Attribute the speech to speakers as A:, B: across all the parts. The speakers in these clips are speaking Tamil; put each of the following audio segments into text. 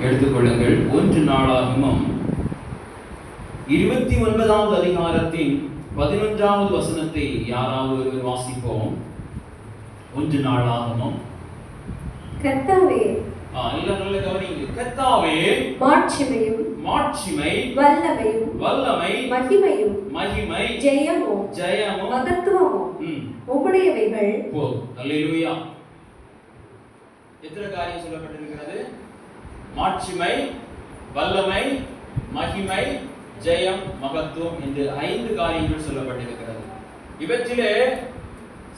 A: எடுத்துக்கொள்ளுங்கள். 1 நாளாகமம் 29வது அதிகாரத்தின் 11வது வசனத்தை யாராவது ஒருவர் வாசிப்போம். 1 நாளாகமம்.
B: கர்த்தாவே,
A: எல்லாம் நல்ல கவனிங்க. கர்த்தாவே, மாட்சிமை, வல்லமை, மகிமை,
B: ஜெயமும், மகத்துவமும் உம்முடையவைகள்.
A: அல்லேலூயா. எத்தனை காரியம் சொல்லப்பட்டிருக்கிறது? மாட்சிமை, வல்லமை, மகிமை, ஜெயம், மகத்துவம் என்று 5 காரியங்கள் சொல்லப்பட்டிருக்கிறது. இவற்றிலே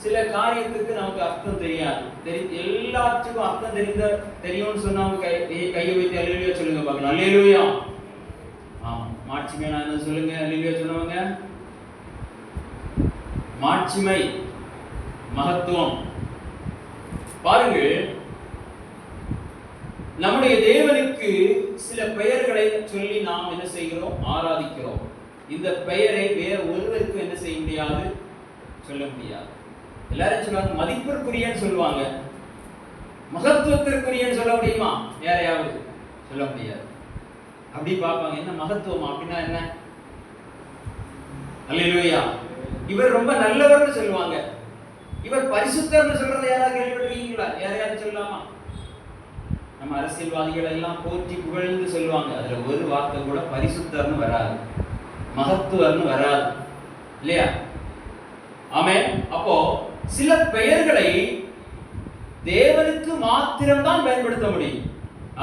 A: சில காரியத்துக்கு நமக்கு அர்த்தம் தெரியாது. எல்லாத்துக்கும் அர்த்தம் தெரியும்னு சொன்னவங்க கையை வைத்து அல்லேலூயா சொல்லுங்க பார்க்கலாம். அல்லேலூயா. மாட்சிமை என்ன சொல்லுங்க. அல்லேலூயா சொன்னவங்க. மாட்சிமை, மகத்துவம். பாருங்கள், நம்முடைய தேவனுக்கு சில பெயர்களை சொல்லி நாம் என்ன செய்கிறோம்? ஆராதிக்கிறோம். இந்த பெயரை வேற ஒருவருக்கு என்ன செய்ய முடியாது, சொல்ல முடியாது. எல்லாரும் சொல்லுவாங்க மதிப்பிற்குரியன்னு சொல்லுவாங்க, மகத்துவத்திற்குரியன்னு சொல்ல முடியுமா? யாரையாவது சொல்ல முடியாது. அப்படி பார்ப்பாங்க, என்ன மகத்துவம் அப்படின்னா என்ன? அல்லேலூயா. இவர் ரொம்ப நல்லவர்னு சொல்லுவாங்க. இவர் பரிசுத்தர்னு சொல்றதை யாராவது கேள்விப்பட்டிருக்கீங்களா? யாரையாவது சொல்லலாமா? நம்ம அரசியல்வாதிகள் எல்லாம் போற்றி புகழ்ந்து சொல்லுவாங்க. அதுல ஒரு வார்த்தை கூட பரிசுத்தர்னு வராது, மகத்துவர்னு வராது, இல்லையா? ஆமென். அப்போ சில பெயர்களை தேவனுக்கு மாத்திரம்தான் பயன்படுத்த முடியும்.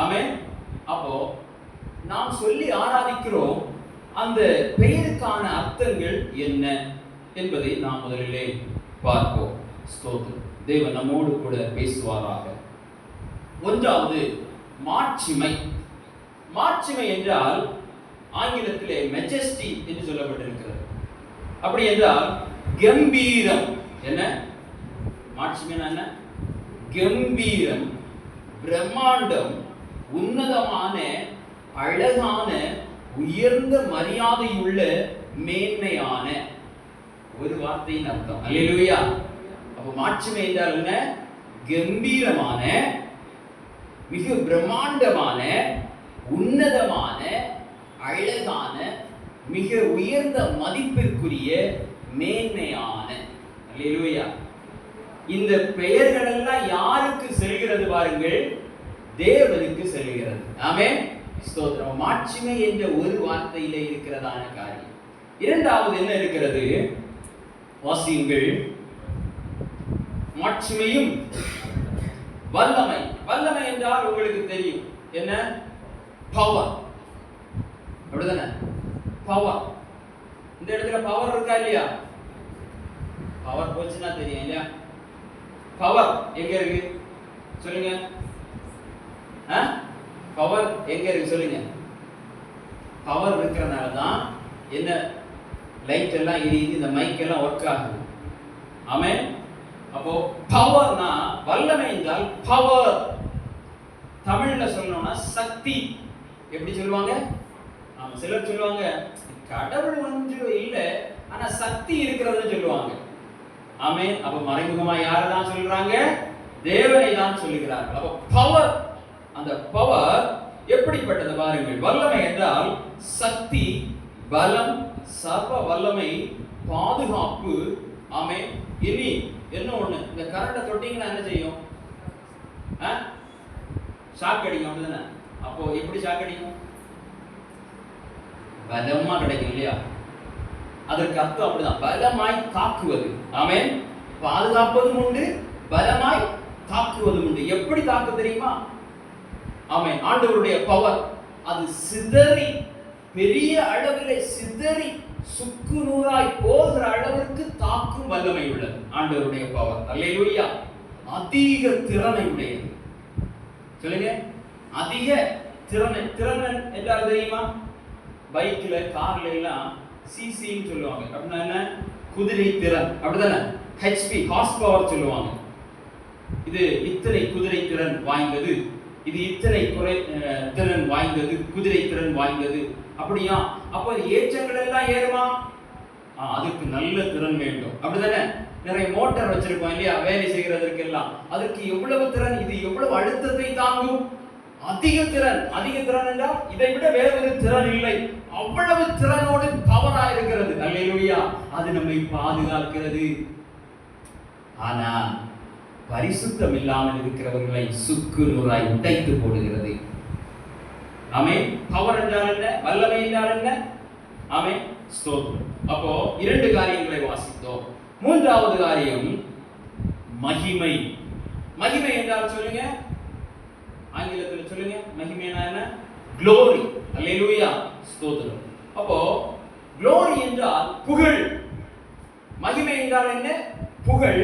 A: ஆமென். அப்போ நாம் சொல்லி ஆராதிக்கிறோம். அந்த பெயருக்கான அர்த்தங்கள் என்ன என்பதை நாம் முதலிலே பார்ப்போம். ஸ்தோத்திரம். தேவன் நம்மோடு கூட பேசுவாராக. ஒன்றாவது, மாட்சிமை. மாட்சிமை என்றால் ஆங்கிலத்திலே மெஜஸ்டி என்று சொல்லப்பட்டிருக்கிறது. அப்படி என்றால் கம்பீரம். என்ன மாட்சிமை? என்ன? கம்பீரம், பிரம்மாண்டம், உன்னதமான, அழகான, உயர்ந்த மரியாதையுள்ள, மேன்மையான ஒரு வார்த்தையின் அர்த்தம். அல்லேலூயா. அப்ப மாட்சிமை என்றால் என்ன? கம்பீரமான, மிக பிரம்மாண்டமான, உன்னதமான, அழகான, மிக உயர்ந்த மதிப்பிற்குரிய, மேன்மையான. அல்லேலூயா. இந்த பெயர்கள் எல்லாம் யாருக்கு செல்கிறது பாருங்கள்? தேவனுக்கு செல்கிறது. ஆமென். ஸ்தோத்திரம். மாட்சிமை என்ற ஒரு வார்த்தையிலே இருக்கிறதான காரியம். இரண்டாவது என்ன இருக்கிறது? வாசியுங்கள். மாட்சிமையும் வல்லமை. வல்லமை என்றால் உங்களுக்கு தெரியும் என்ன? பவர். அப்படிதானே? பவர். இந்த இடத்துல பவர் இருக்கா இல்லையா? பவர் போச்சுன்னா தெரியும் இல்லையா? பவர் எங்க இருக்கு சொல்லுங்க. பவர் எங்க இருக்கு சொல்லுங்க. பவர் இருக்கிறனால தான் என்ன லைட் எல்லாம் எரியுது, இந்த மைக் எல்லாம் ஒர்க் ஆகுது. ஆமென். அப்போ பவர்னா, வல்லமை என்றால் பவர். தமிழ்ல சொல்லணும்னா சக்தி. எப்படி சொல்லுவாங்க? சிலர் சொல்லுவாங்க கடவுள் ஒன்று இல்லை, ஆனா சக்தி இருக்கிறதுன்னு சொல்லுவாங்க. ஆமென். அப்ப மறைமுகமா யாரை தான் சொல்றாங்க? தேவனை தான் சொல்லுகிறார்கள். அப்ப பவர், அந்த பவர் எப்படிப்பட்டது பாருங்கள். வல்லமை என்றால் சக்தி, பலம், சர்வ வல்லமை, பாதுகாப்பு. ஆமென். இனி என்ன ஒண்ணு, இந்த கரண்ட தொட்டீங்கன்னா என்ன செய்யும்? ஷாக் அடிக்கும். அப்படிதானே? அப்போ எப்படி ஷாக் அடிக்கும்? பலமா கிடைக்கும் இல்லையா? அதற்கு அர்த்தம் அப்படிதான், பலமாய் தாக்குவது. ஆமென். பாதுகாப்பதும் உண்டு, பலமாய் தாக்குவதும் உண்டு. எப்படி தாக்க தெரியுமா? ஆமென். ஆண்டவருடைய பவர் அது சிதறி, பெரிய அளவிலே சிதறி சுக்கு நூறாய் போகிற அளவிற்கு தாக்கும் வல்லமை உள்ளது ஆண்டவருடைய பவர். அல்லேலூயா. அதிக திறனை உடையது. சொல்லுங்க, அதிக திறனை. திறன் என்றால் தெரியுமா? பைக்ல, கார்ல எல்லாம் சிசின்னு சொல்லுவாங்க. அப்படின்னா என்ன? குதிரை திறன். அப்படிதானே? ஹெச்பி, ஹார்ஸ் பவர் சொல்லுவாங்க. இது இத்தனை குதிரை திறன் வாய்ந்தது, இது இத்தனை திறன் வாய்ந்தது, குதிரை திறன் வாய்ந்தது. அப்படியா? அப்ப ஏற்றங்கள் எல்லாம் ஏறுமா? அதுக்கு நல்ல திறன் வேண்டும். அப்படிதானே? நிறைய மோட்டார் வச்சிருக்கோம் இல்லையா? வேலை செய்கிறதற்கு எல்லாம். அதற்கு எவ்வளவு திறன், இது எவ்வளவு அழுத்தத்தை தாங்கும், அதிக திறன் என்றால் இதை விட வேறொரு திறன் இல்லை. அவ்வளவு திறனோடு பவரா இருக்கிறது. அல்லேலூயா. அது நம்மை பாதுகாக்கிறது. ஆனா பரிசுத்தம் இல்லாமல் இருக்கிறவர்களை சுக்கு நூறாய் உடைத்து போடுகிறது. ஆமென். பவர் என்றால் என்ன? வல்லமை என்றால் என்ன? ஆமென். ஸ்தோத்திரம். அப்போ இரண்டு காரியங்களை வாசித்தோம். மூன்றாவது காரியம் மகிமை. மகிமை என்றால் சொல்லுங்க, ஆங்கிலத்தில் சொல்லுங்க. மகிமைனா என்ன? glory. அல்லேலூயா. ஸ்தோத்திரம். அப்போ glory என்றால் புகழ். மகிமை என்றால் என்ன? புகழ்.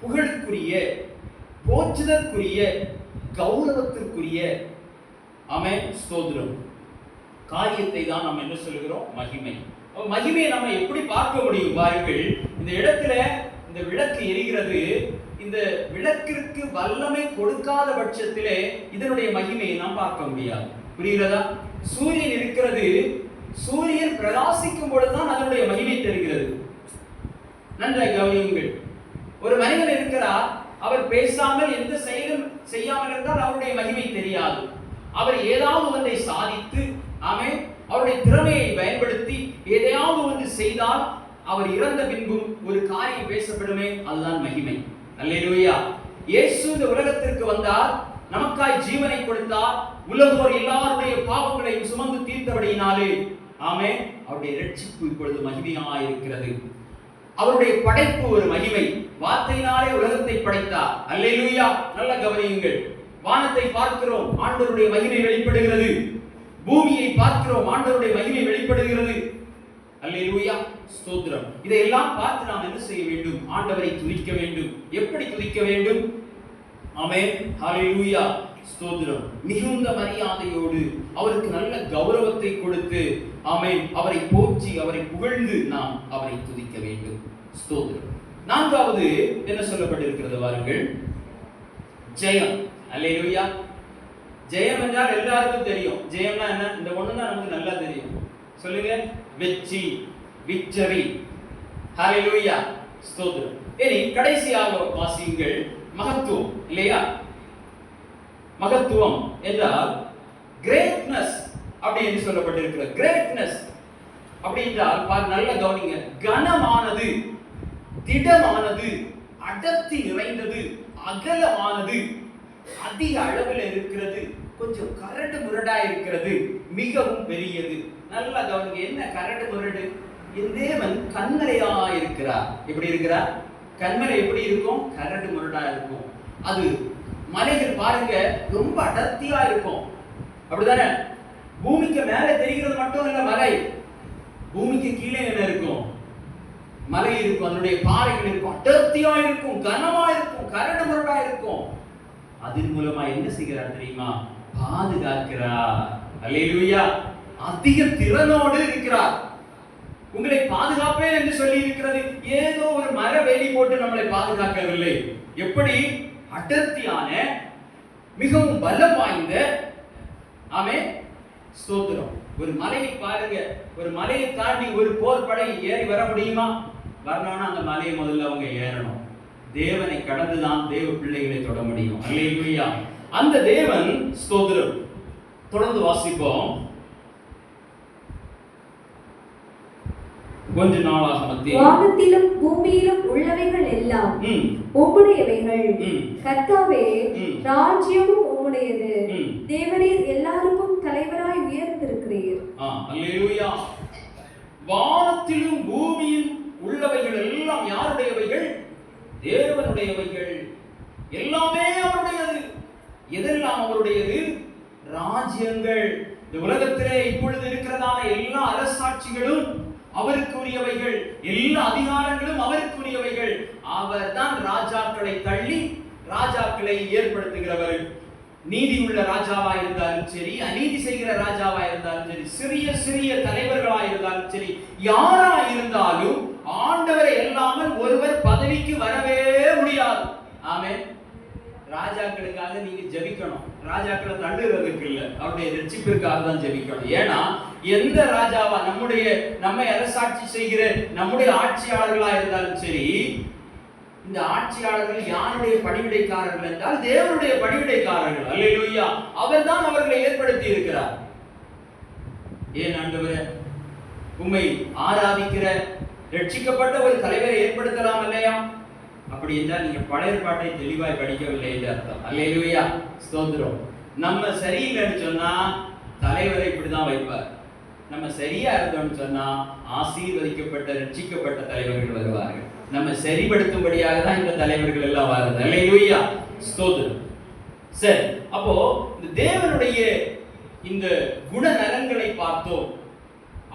A: புகழுக்குரிய, போற்றுதற்குரிய, கௌரவத்திற்குரிய, ஆமென், ஸ்தோத்திரம், காரியத்தை தான் நாம் என்ன சொல்கிறோம்? மகிமை. மகிமையை நம்ம எப்படி பார்க்க முடியும் பாருங்கள். இந்த இடத்துல இந்த விளக்கு எரிகிறது. இந்த விளக்கிற்கு வல்லமை கொடுக்காத பட்சத்திலே இதனுடைய மகிமையை நாம் பார்க்க முடியாது. புரிகிறதா? சூரியன் இருக்கிறது. சூரியன் பிரகாசிக்கும் பொழுதுதான் அதனுடைய மகிமை தெரிகிறது. நன்றாக கவனியுங்கள். ஒரு மனிதன் இருக்கிறார், அவர் பேசாமல் எந்த செயலும் செய்யாமல் இருந்தால் அவருடைய மகிமை தெரியாது. அவர் ஏதாவது ஒன்றை சாதித்து, ஆமென், அவருடைய திறமையை பயன்படுத்தி எதையாவது ஒன்று செய்தால் அவர் இறந்த பின்பும் ஒரு காரியம் பேசப்படுமே, அதுதான் மகிமை. அல்லேலூயா. இயேசு இந்த உலகத்திற்கு வந்தார், நமக்காய் ஜீவனை கொடுத்தார், உலகோர் எல்லாருடைய பாவங்களையும் சுமந்து தீர்த்தபடியினாலே, ஆமென், அவருடைய இரட்சிப்பு இப்பொழுது மகிமையாய் இருக்கிறது. அவருடைய படைப்பு ஒரு மகிமை. வார்த்தையினாலே உலகத்தை படைத்தார். அல்லேலூயா. நல்ல கவனியுங்கள். வானத்தை பார்க்கிறோம், ஆண்டவருடைய மகிமை வெளிப்படுகிறது. பூமியை பார்க்கிறோம், ஆண்டவருடைய மகிமை வெளிப்படுகிறது. அல்லேலூயா. ஸ்தோத்திரம். இதையெல்லாம் பார்த்து நாம் என்ன செய்ய வேண்டும்? ஆண்டவரை துதிக்க வேண்டும். எப்படி துதிக்க வேண்டும்? ஆமென். ஹல்லேலூயா. ஸ்தோத்திரம். மிகுந்த மரியாதையோடு அவருக்கு நல்ல கௌரவத்தை கொடுத்து, ஆமென், அவரை போற்றி அவரை புகழ்ந்து நாம் அவரை துதிக்க வேண்டும். ஸ்தோத்திரம். நான்காவது என்ன சொல்லப்பட்டிருக்கிறது பாருங்கள்? ஜெயம். அல்லேலூயா. ஜெயம் என்றால் எல்லாருக்கும் தெரியும். ஜெயம்னா என்ன? இந்த ஒண்ணுதான் நமக்கு நல்லா தெரியும். சொல்லுங்க. வெற்றி, விக்டரி. ஹல்லேலூயா. ஸ்தோத்திரம். இனி கடைசியாக வாசியுங்கள். மகத்துவம். இல்லையா? மகத்துவம் என்றால் கிரேட்னஸ் அப்படி என்று சொல்லப்பட்டிருக்கிறது. கிரேட்னஸ் அப்படி என்றால் நல்ல கவனிங்க. கனமானது, திடமானது, அடர்த்தி நிறைந்தது, அகலமானது, அதிக அளவில் இருக்கிறது, கொஞ்சம் கரடு முரடா இருக்கிறது, மிகவும் பெரியது. நல்லா கவனிங்க. என்ன கரடு முரடு? என் தேவன் கண்மலையா இருக்கிறார். எப்படி இருக்கிறார்? கண்மலை எப்படி இருக்கும்? கரடு முரடா இருக்கும். அது மலைகள் பாருங்க ரொம்ப அடர்த்தியா இருக்கும். அப்படிதானே? பூமிக்கு மேலே தெரிகிறது மட்டும் இல்ல மலை, பூமிக்கு கீழே என்ன இருக்கும்? மலை இருக்கும். அதனுடைய பாறைகள் இருக்கும், அடர்த்தியா இருக்கும், கனமா இருக்கும், கரடு முரடா இருக்கும். அதன் மூலமா என்ன செய்கிறார் தெரியுமா? பாதுகாக்கிறார். அல்லேலூயா. அதிக திறனோடு இருக்கிறார். உங்களை பாதுகாப்பேன் என்று சொல்லி இருக்கிறது. ஏதோ ஒரு மர வேலி போட்டு நம்மளை பாதுகாக்கவில்லை. எப்படி? அடர்த்தியான, மிகவும் பலம் வாய்ந்த, ஆமென், ஸ்தோத்திரம். ஒரு மலையை பாருங்க. ஒரு மலையை தாண்டி ஒரு போர் படை ஏறி வர முடியுமா? வரணும்னா அந்த மலையை முதல்ல அவங்க ஏறணும். தேவனை கடந்துதான் தேவ பிள்ளைகளை தொட முடியும். அல்லேலூயா. அந்த தேவன், ஸ்தோத்திரம். தொடர்ந்து வாசிப்போம். 1 நாளாகமத்தில்
B: வானத்திலும் பூமியிலும் உள்ளவைகள் எல்லாம் உம்முடையவைகள். கர்த்தாவே, ராஜ்யமும் உம்முடையது. தேவரீர் எல்லாருக்கும் தலைவராய் உயர்ந்திருக்கிறீர்.
A: அல்லேலூயா. வானத்திலும் பூமியில் உள்ளவைகள் எல்லாம் யாருடையவைகள்? தேவனுடையவைகள். எல்லாமே அவருடையது. எதெல்லாம் அவருடையது? ராஜ்யங்கள். இந்த உலகத்திலே இப்பொழுது இருக்கிறதான எல்லா அரசாட்சிகளும் அவருக்குரியவைகள், எல்லா அதிகாரங்களும் அவருக்குரியவைகள். அவர் தான் ராஜாக்களை தள்ளி ராஜாக்களை ஏற்படுத்துகிறவர். நீதி உள்ள ராஜாவா இருந்தாலும் சரி, அநீதி செய்கிற ராஜாவா இருந்தாலும் சரி, சிறிய சிறிய தலைவர்களா இருந்தாலும் சரி, யாரா இருந்தாலும் ஆண்டவரை இல்லாமல் ஒருவர் பதவிக்கு வரவே முடியாது. ஆமென். ராஜாக்களுக்காக நீங்க ஜெபிக்கணும். ராஜாக்களை தள்ளுறதுக்கு இல்ல, அவருடைய ரட்சிப்பிற்காக தான் ஜெபிக்கணும். ஏன்னா எந்த ராஜாவா நம்மை அரசாட்சி செய்கிற நம்முடைய ஆட்சியாளர்களா இருந்தாலும் சரி, இந்த ஆட்சியாளர்கள் யாருடைய பணிவிடைக்காரர்கள் என்றால் தேவனுடைய பணிவிடைக்காரர்கள். அல்லேலூயா. அவர்தான் அவர்களை ஏற்படுத்தி இருக்கிறார். ஏன் ஆண்டவரே, உம்மை ஆராதிக்கிற ரட்சிக்கப்பட்ட ஒரு தலைவரை ஏற்படுத்தலாம் இல்லையா? அப்படி என்றால் நீங்க பழைய பாட்டை தெளிவாய் படிக்கவில்லை என்று அர்த்தம். அல்லேலூயா, ஸ்தோத்திரம். நம்ம சரியில்லைன்னு சொன்னா தலைவரை இப்படிதான் வைப்பார். நம்ம சரியா இருந்தோம்னு சொன்னா ஆசீர்வதிக்கப்பட்ட ரட்சிக்கப்பட்ட தலைவர்கள் வருவார்கள். நம்ம சரிபடுத்தும்படியாக தான் இந்த தலைவர்கள் எல்லாம் வருது. அல்லேலூயா, ஸ்தோத்திரம். சரி, அப்போ இந்த தேவனுடைய இந்த குணநலன்களை பார்த்தோம்.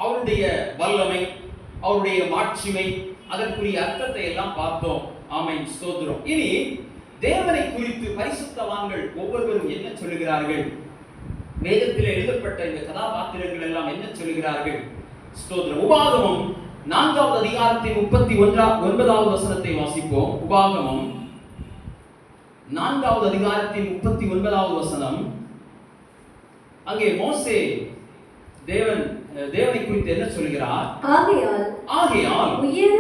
A: அவருடைய வல்லமை, அவருடைய மாட்சிமை, அதற்குரிய அர்த்தத்தை எல்லாம் பார்த்தோம். ஆமென், ஸ்தோத்திரம். இனி தேவனை குறித்து பரிசுத்தவான்கள் ஒவ்வொருவரும் என்ன சொல்லுகிறார்கள்? வேதத்தில் எழுதப்பட்ட இந்த கதாபாத்திரங்கள் எல்லாம் என்ன சொல்லுகிறார்கள்? ஸ்தோத்திரம். உபாகமம் 4வது அதிகாரத்தின் 39வது வசனத்தை வாசிப்போம். உபாகமம் 4வது அதிகாரத்தின் 39வது வசனம். அங்கே மோசே தேவனை குறித்து என்ன சொல்கிறார்? ஆகையால் உயர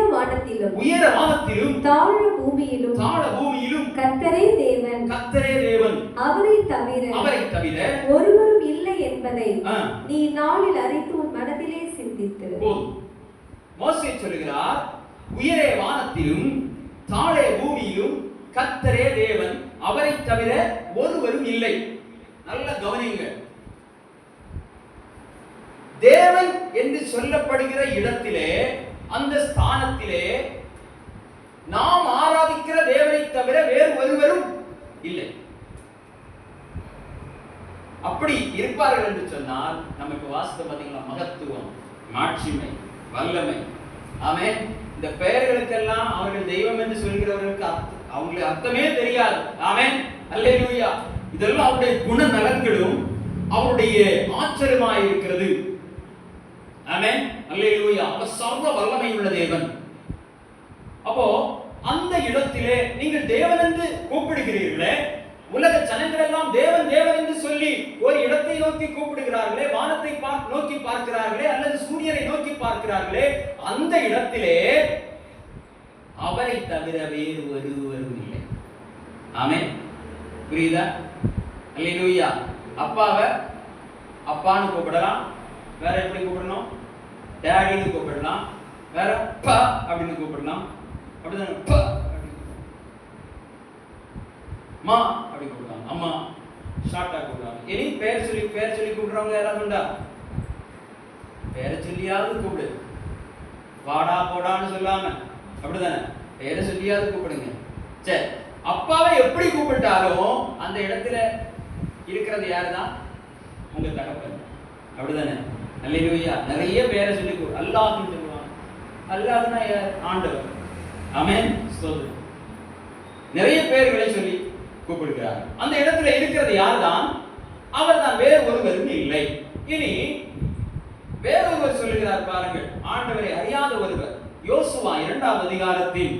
A: வானத்திலும் தாழ பூமியிலும் கர்த்தரே தேவன், அவரை தவிர ஒருவரும் இல்லை என்பதை நீ நாளில் அறிந்து உன் மனதிலே சிந்தித்து. மோசே சொல்கிறார், உயரே வானத்திலும் தாழே பூமியிலும் கர்த்தரே தேவன், அவரை தவிர ஒருவரும் இல்லை. நல்ல கவனிங்க. தேவன் என்று சொல்லப்படுகிற இடத்திலே, அந்த ஸ்தானத்திலே நாம் ஆராதிக்கிற தேவனை தவிர வேறு ஒருவரும் இல்லை. அப்படி இருப்பார்கள் என்று சொன்னால் நமக்கு வாசித்த பாத்தீங்களா, மகத்துவம், மாட்சிமை, வல்லமை. ஆமென். இந்த பெயர்களுக்கெல்லாம் அவர்கள் தெய்வம் என்று சொல்கிறவர்களுக்கு அவங்களுக்கு அர்த்தமே தெரியாது. ஆமென், அல்லேலூயா. இதெல்லாம் அவருடைய குணநலன்களும் அவருடைய ஆச்சரியமாய் இருக்கிறது. ஆமென், அல்லேலூயா. அவர் சர்வ வல்லமை உள்ள தேவன். அப்போ அந்த இடத்திலே நீங்கள் தேவன் என்று கூப்பிடுகிறீர்களே, உலக ஜனங்கள் எல்லாம் தேவன் தேவன் என்று சொல்லி ஒரு இடத்தை நோக்கி கூப்பிடுகிறார்களே, வானத்தை நோக்கி பார்க்கிறார்களே, அல்லது சூரியனை நோக்கி பார்க்கிறார்களே, அந்த இடத்திலே அவரை தவிர வேறு ஒருவரும் இல்லை. ஆமென், புரியுதா? அல்லேலூயா. அப்பாவை அப்பான்னு கூப்பிடலாம், வேற எப்படி கூப்பிடணும்? டேடின்னு கூப்பிடலாம், வேற பா அப்படின்னு கூப்பிடலாம், அப்படிதான் பா மா அப்படி கூப்பிடுவாங்க, அம்மா ஷார்ட்டா கூப்பிடுவாங்க. இனி பேர் சொல்லி கூப்பிடுறவங்க யாராவது உண்டா? பேரை சொல்லியாவது கூப்பிடு, வாடா போடான்னு சொல்லாம, அப்படிதானே? பேரை சொல்லியாவது கூப்பிடுங்க. சரி, அப்பாவை எப்படி கூப்பிட்டாலும் அந்த இடத்துல இருக்கிறது யாருதான்? உங்க தகப்பன், அப்படிதானே? அல்லேலூயா. நிறைய பேரை சொல்லி அல்லாஹ்னு சொல்லுவாங்க. அல்லாஹ்னா யார்? ஆண்டவர். ஆமென், ஸ்தோத்திரம். நிறைய பேர்களை சொல்லி கூப்பிடுகிறார். அந்த இடத்துல இருக்கிறது யார்தான்? அவர்தான், வேறு ஒருவரும் இல்லை. இனி வேறொருவர் சொல்லுகிறார் பாருங்கள், ஆண்டவரை அறியாத ஒருவர். யோசுவா 2வது அதிகாரத்தில்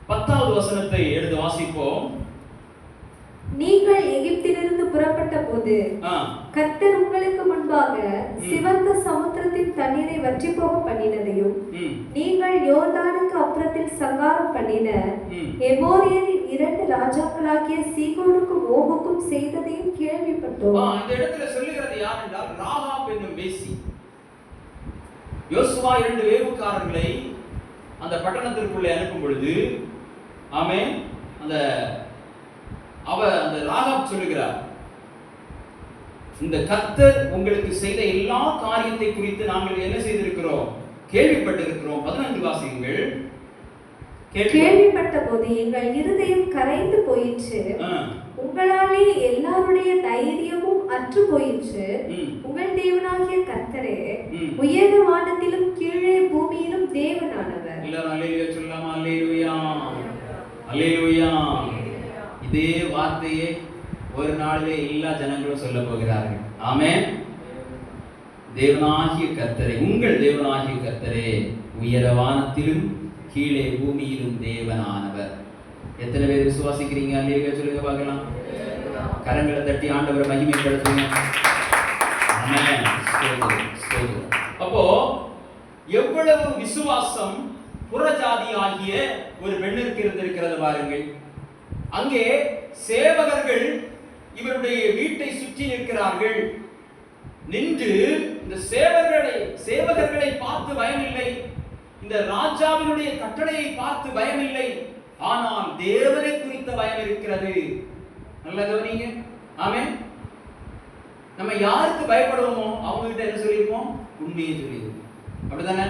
A: 10வது வசனத்தை எடுத்து வாசிப்போம்.
B: நீங்கள் எகிப்திலிருந்து புறப்பட்ட போது கர்த்தர் உங்களுக்கு முன்பாக சிவந்த சமுத்திரத்தின் தண்ணீரை வற்றி போக பண்ணினதையும், நீங்கள் யோர்தானுக்கு அப்புறத்தில் சங்காரம் பண்ணின எமோரியரின் 2 ராஜாக்களாகிய சீகோனுக்கும் ஓகுக்கும் செய்ததையும் கேள்விப்பட்டோம்.
A: இந்த இடத்துல சொல்லுகிறது யார் என்றால் ராகாப் என்னும் வேசி. யோசுவா 2 வேவுக்காரர்களை அந்த பட்டணத்திற்குள்ளே அனுப்பும் பொழுது, ஆமென், அந்த ராகாப் சொல்லுகிறார், இந்த கர்த்தர் உங்களுக்கு செய்த எல்லா காரியத்தை குறித்து நாங்கள் என்ன செய்திருக்கிறோம்? கேள்விப்பட்டிருக்கிறோம். 14 வாசியுங்கள்.
B: கேள்விப்பட்ட போது எங்கள் இருதயம் கரைந்து போயிற்று, உங்களாலே எல்லாருடைய தைரியமும் அற்று போயிற்று. உங்கள் தேவனாகிய கர்த்தரே உயர வானத்திலும் கீழே பூமியிலும் தேவனானவர்.
A: எல்லாரும் அல்லேலூயா சொல்லலாமா? அல்லேலூயா, அல்லேலூயா. இதே வார்த்தையை ஒரு நாளிலே எல்லா ஜனங்களும் சொல்ல போகிறார்கள். ஆமென். தேவனாகிய கர்த்தரே, உங்கள் தேவனாகிய கர்த்தரே உயர வானத்திலும் கீழே பூமியிலும் தேவனானவர். எத்தனை பேர் விசுவாசிக்கிறீங்க? அல்லேலூயா சொல்லுங்க பார்க்கலாம். கரங்களை தட்டி ஆண்டவரை மகிமைப்படுத்துங்க. ஆமென். அப்போ எவ்வளவு விசுவாசம் புறஜாதி ஆகிய ஒரு பெண்ணிற்கு இருந்திருக்கிறது பாருங்கள். அங்கே சேவகர்கள் இவருடைய வீட்டை சுற்றி நிற்கிறார்கள். நின்று இந்த சேவகர்களை பார்த்து பயமில்லை, இந்த ராஜாவினுடைய கட்டளையை பார்த்து பயமில்லை, ஆனால் தேவனை குறித்த பயம் இருக்கிறது. நல்ல கவனிங்க. ஆமென். நம்ம யாருக்கு பயப்படுவோமோ அவங்க கிட்ட என்ன சொல்லிருப்போம்? உண்மையை சொல்லிடுவோம். அப்படிதானே?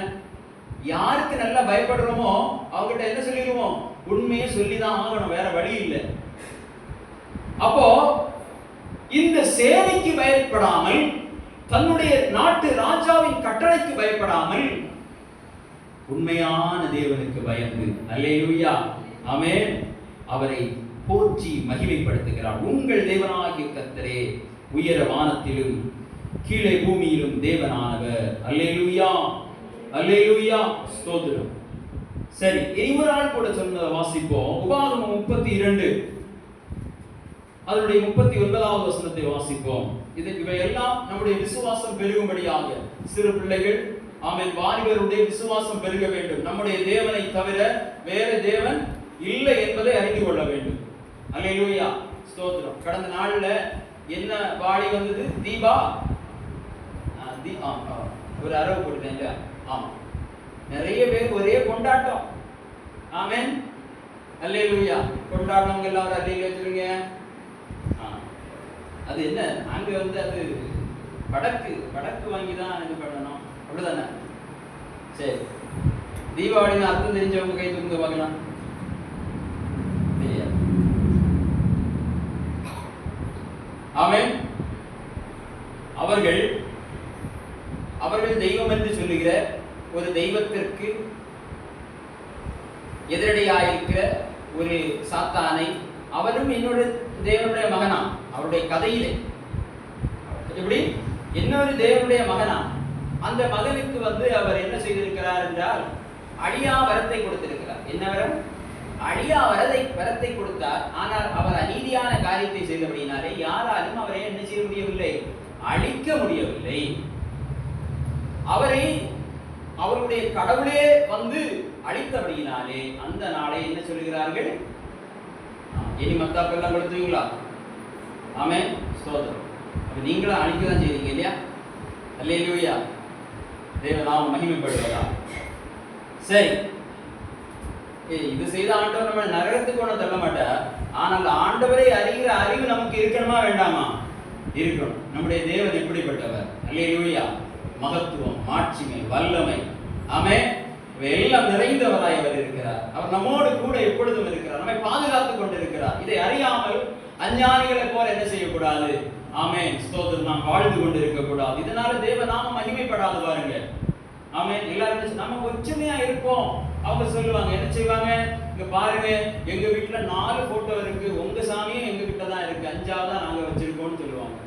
A: யாருக்கு நல்லா பயப்படுறோமோ அவங்க கிட்ட என்ன சொல்லிடுவோம்? உண்மையை சொல்லிதான் ஆகணும், வேற வழி இல்லை. அப்போ இந்த சேனைக்கு பயப்படாமல், தன்னுடைய நாட்டு ராஜாவின் கட்டளைக்கு பயப்படாமல், உண்மையான தேவனுக்கு பயந்து, அல்லேலூயா, ஆமென், அவரை போற்றி மகிமைப்படுத்துகிறார். உங்கள் தேவனாகிய கர்த்தரே உயர வானத்திலும் கீழே பூமியிலும் தேவனானவர். அல்லேலூயா, அல்லேலூயா, ஸ்தோத்திரம். சரி, ஒரு ஆள் கூட சொன்னதை வாசிப்போம். உபாகமம் 32 அதனுடைய 39வது வசனத்தை வாசிப்போம். இவையெல்லாம் நம்முடைய விசுவாசம் பெருகும்படியாக, சிறு பிள்ளைகள், ஆமென், வாலிபருடைய விசுவாசம் பெருக வேண்டும். நம்முடைய தேவனை தவிர வேற தேவன் இல்லை என்பதை அறிந்து கொள்ள வேண்டும். அல்லேலூயா, ஸ்தோத்திரம். கடந்த நாள்ல என்ன பாடி வந்தது? தீபா ஒரு அரவு போட்டுட்டேன் இல்லையா? ஆமா, நிறைய பேர் ஒரே கொண்டாட்டம். ஆமென், அல்லேலூயா. கொண்டாடுறவங்க எல்லாரும் அல்லேலூயா சொல்லுங்க. அது என்ன, அங்க வந்து அது வடக்கு வாங்கி தான் இது பண்ணணும், அப்படிதானே? சரி, தீபாவளின்னு அர்த்தம் தெரிஞ்சவங்க கை தூங்க பார்க்கலாம். ஆமென். அவர்கள் தெய்வம் என்று சொல்லுகிற ஒரு தெய்வத்திற்கு எதிரடையாயிருக்கிற ஒரு சாத்தானை, அவரும் இன்னொரு தேவனுடைய மகனா, அவருடைய கதையிலே எப்படி இன்னொரு தேவனுடைய மகனா, அந்த மகனுக்கு வந்து அவர் என்ன செய்திருக்கிறார் என்றால் அழியா வரத்தை கொடுத்திருக்கிறார். என்ன வரம்? அழியா வரத்தை கொடுத்தார். ஆனால் அவர் அநீதியான காரியத்தை செய்தபடினாலே யாராலும் அவரை என்ன செய்ய முடியவில்லை? அழிக்க முடியவில்லை. அவரை அவருடைய கடவுளே வந்து அழித்தபடியினாலே அந்த நாளை என்ன சொல்கிறார்கள்? இனி மத்தாப்பெல்லாம் கொடுத்துவீங்களா? ஆமென், ஸ்தோத்திரம். அப்ப நீங்களும் அழிக்கதான் செய்றீங்க இல்லையா? அல்லேலூயா, தேவநாம மகிமைப்படுவதா. சரி, இது செய்த ஆண்டவர் நம்ம நரகத்துக்கு ஒன்று தள்ள மாட்டார். ஆனால் ஆண்டவரை அறிகிற அறிவு நமக்கு இருக்கணுமா வேண்டாமா? இருக்கணும். நம்முடைய தேவன் எப்படிப்பட்டவர்? அல்லேலூயா, மகத்துவம், மாட்சிமை, வல்லமை, ஆமென், எல்லாம் நிறைந்தவராய் அவர் இருக்கிறார். அவர் நம்மோடு கூட எப்பொழுதும் இருக்கிறார், நம்மை பாதுகாத்துக் கொண்டிருக்கிறார். இதை அறியாமல் அஞ்ஞானிகளை போல என்ன செய்யக்கூடாது? ஆமென், ஸ்தோத்திரம், நாம் வாழ்ந்து கொண்டிருக்க கூடாது. இதனால தேவநாம மகிமைப்படாது பாருங்க. ஆமென். எல்லாரும் நம்ம ஒற்றுமையா இருப்போம். அவங்க சொல்லுவாங்க, என்ன செய்வாங்க? இங்க பாருங்க, எங்க வீட்டுல 4 போட்டோ இருக்கு, உங்க சாமியும் எங்க கிட்ட தான் இருக்கு, 5ஆவதா நாங்க வச்சிருக்கோம்னு சொல்லுவாங்க.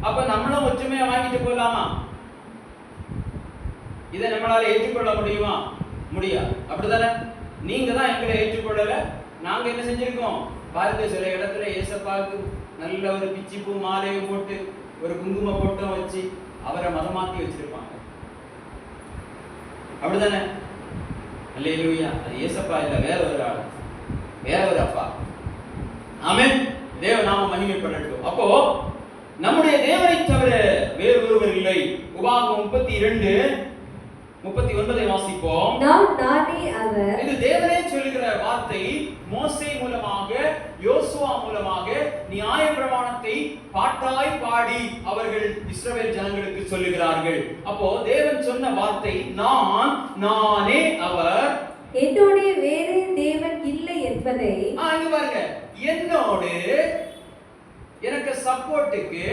A: அப்ப நம்மளும் ஒற்றுமையா வாங்கிட்டு போகலாமா? இதை நம்மளால ஏற்றுக்கொள்ள முடியுமா? முடியாது. அப்படிதானே? நீங்க தான் எங்களை ஏற்றுக்கொள்ளல, நாங்க என்ன செஞ்சிருக்கோம் பாருங்க. சில இடத்துல ஏசப்பாவுக்கு நல்ல ஒரு பிச்சி பூ மாலையும் போட்டு ஒரு குங்கும போட்டோ வச்சு அவரை மதமாக்கி வச்சிருப்பாங்க. அப்படிதானே? அல்லேலூயா. அது ஏசப்பா இல்ல, வேற ஒரு ஆள், வேற ஒரு அப்பா. ஆமென். தேவநாம மகிமைப்படட்டும். அப்போ நம்முடைய தேவனை தவிர வேறு ஒருவர் இல்லை. உபாகமம் 32:39 வாசிப்போம்.
B: நான் நானே அவர். இது
A: தேவனே சொல்லுகிற வார்த்தை. மோசே மூலமாக, யோசுவா மூலமாக நியாயப்பிரமாணத்தை பாட்டாய் பாடி அவர்கள் இஸ்ரவேல் ஜனங்களுக்கு சொல்லுகிறார்கள். அப்போ தேவன் சொன்ன வார்த்தை நான் நானே அவர்,
B: என்னோட வேறே தேவன் இல்லை என்பதை.
A: இங்க பாருங்க, என்னோடு, எனக்கு சப்போர்ட்டுக்கு,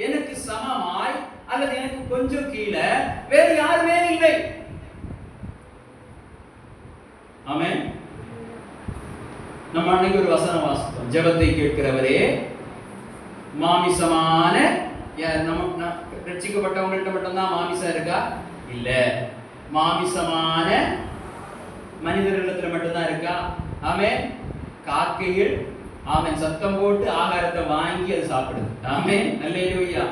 A: எனக்கு சமமாய் அல்லது எனக்கு கொஞ்சம் கீழே வேறு யாருமே இல்லை. ஆமென். நம்ம அன்னைக்கு ஒரு வசனம் வாசித்தோம், ஜெபத்தை கேட்கிறவரே மாமிசமான, நம்ம ரட்சிக்கப்பட்டவங்கள்ட்ட மட்டும்தான் மாமிசம் இருக்கா? இல்ல, மாமிசமான மனிதர்களிடத்துல மட்டும்தான் இருக்கா? ஆமென். காக்கைகள், ஆமென், சத்தம் போட்டு ஆகாரத்தை வாங்கி அது சாப்பிடுது. ஆமென், அல்லேலூயா,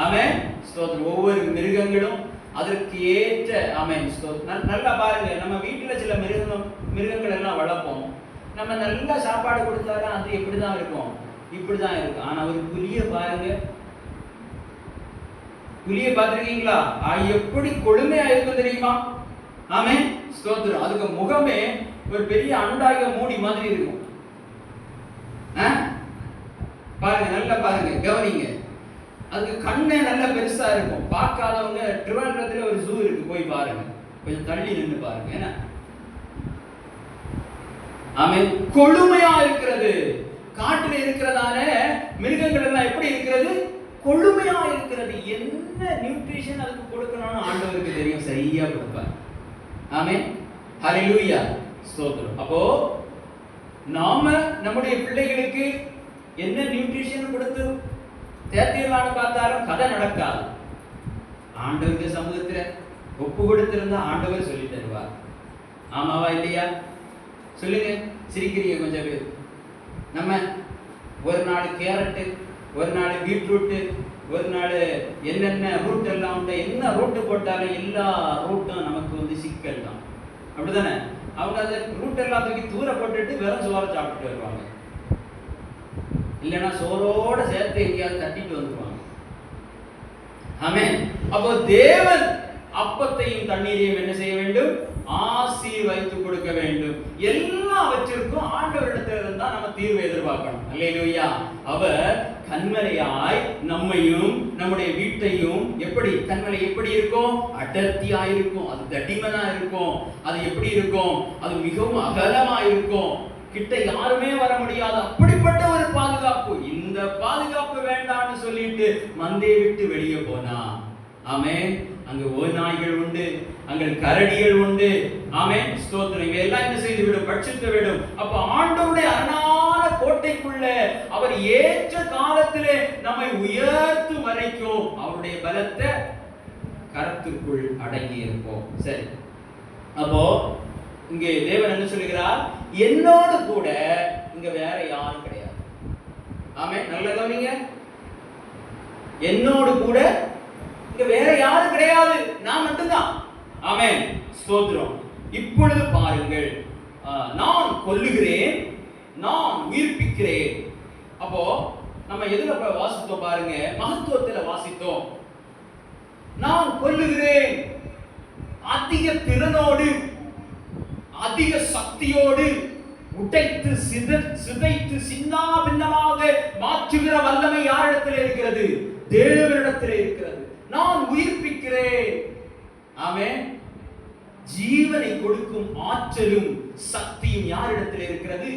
A: ஆமென், ஸ்தோத்திரம். ஒவ்வொரு மிருகங்களும் அதற்கு ஏற்ற ஆமென் ஸ்தோத்திரம். நல்லா பாருங்க, நம்ம வீட்டுல சில மிருகங்கள் எல்லாம் வளர்ப்போம். நம்ம நல்லா சாப்பாடு கொடுத்தாலும் அது எப்படிதான் இருக்கும், இப்படிதான் இருக்கும். ஆனா ஒரு புலிய பாருங்க, புலிய பார்த்திருக்கீங்களா? எப்படி கொழுமையா இருக்கும் தெரியுமா? ஆமென் ஸ்தோத்திரம். அதுக்கு முகமே ஒரு பெரிய அண்டாக மூடி மாதிரி இருக்கும். பாருங்க, நல்லா பாருங்க, கவனிங்க. அதுக்கு கண்ணே நல்ல பெருசா இருக்கும். பார்க்காதவங்க திருவனந்தபுரத்துல ஒரு ஜூ இருக்கு, போய் பாருங்க, கொஞ்சம் தள்ளி நின்று பாருங்க. என்ன ஆமென், கொழுமையா இருக்கிறது. காட்டில் இருக்கிறதான மிருகங்கள் எல்லாம் எப்படி இருக்கிறது? கொழுமையா இருக்கிறது. என்ன நியூட்ரிஷன் அதுக்கு கொடுக்கணும்னு ஆண்டவருக்கு தெரியும், சரியா கொடுப்பார். ஆமென் ஹல்லேலூயா ஸ்தோத்திரம். அப்போ நாம நம்முடைய பிள்ளைகளுக்கு என்ன நியூட்ரிஷன் கொடுத்து தேர்த்தியலான்னு பார்த்தாலும் கதை நடக்காது. ஆண்டவருக்கு சமூகத்துல ஒப்பு கொடுத்திருந்தா ஆண்டவர் சொல்லி தருவார். ஆமாவா இல்லையா? சொல்லுங்க, சிரிக்கிறீங்க கொஞ்சம் பேர். நம்ம ஒரு நாள் கேரட்டு, ஒரு நாள் பீட்ரூட்டு, ஒரு நாள் என்னென்ன ரூட் எல்லாம் உண்டு, என்ன ரூட்டு போட்டாலும் எல்லா ரூட்டும் நமக்கு சிக்கல் தான். அப்படிதானே? அவங்க அதை ரூட் எல்லாம் தூக்கி தூர போட்டுட்டு வெறும் சோறை சாப்பிட்டு வருவாங்க. இல்லைன்னா சோறோட சேர்த்து எங்கேயாவது தட்டிட்டு வந்துருவாங்க. ஆமென். அப்போ தேவன் அப்பத்தையும் தண்ணீரையும் என்ன செய்ய வேண்டும்? ஆசீர்வதித்து கொடுக்க வேண்டும். எல்லாவற்றிற்கும் ஆண்டவரிடத்திலிருந்து தான் நம்ம தீர்வு எதிர்பார்க்கணும். அல்லேலூயா. அவர் கண்மலையாய் நம்மையும் நம்முடைய வீட்டையும் எப்படி, கண்மலை எப்படி இருக்கும்? அடர்த்தியா இருக்கும். அது தடிமனா இருக்கும். அது எப்படி இருக்கும்? அது மிகவும் அகலமா இருக்கும். கிட்ட யாருமே வர முடியாது. அப்படிப்பட்ட ஒரு பாதுகாப்பு. இந்த பாதுகாப்பு வேண்டாம்னு சொல்லிட்டு மந்தையை விட்டு வெளியே போனா, ஆமென், அங்க ஓநாய்கள் உண்டு, அங்க கரடிகள் உண்டு. ஆமென் ஸ்தோத்திரம். இவையெல்லாம் என்ன செய்து விடும்? பட்சித்து விடும். அப்ப ஆண்டவருடைய அரணான கோட்டைக்குள்ள அவர் ஏற்ற காலத்திலே நம்மை உயர்த்தும் வரைக்கும் அவருடைய பலத்தை கரத்துக்குள் அடங்கி இருப்போம். சரி, அப்போ இங்கே தேவன் என்ன சொல்லுகிறார்? என்னோடு கூட இங்க வேற யாரும் கிடையாது. ஆமென், நல்ல கவனிங்க. என்னோடு கூட இங்க வேற யாரும் கிடையாது, நான் மட்டும்தான். ஆமென் ஸ்தோத்திரம். இப்பொழுது பாருங்கள், நான் கொல்லுகிறேன், நான் உயிர்ப்பிக்கிறேன். அப்போ நம்ம எதுல வாசித்தோம் பாருங்க? மகத்துவத்துல வாசித்தோம். நான் கொல்லுகிறேன், அதிக திறனோடு அதிக சக்தியோடு உடைத்து சிதைத்து சின்னாபின்னமாக மாற்றுகிற வல்லமை யாரிடத்தில் இருக்கிறது? தேவனிடத்தில் இருக்கிறது. நான் உயிர்ப்பிக்கிறேன். ஆமென். ஜீவனை கொடுக்கும் ஆற்றலும் சக்தியும் யாரிடத்தில் இருக்கிறது?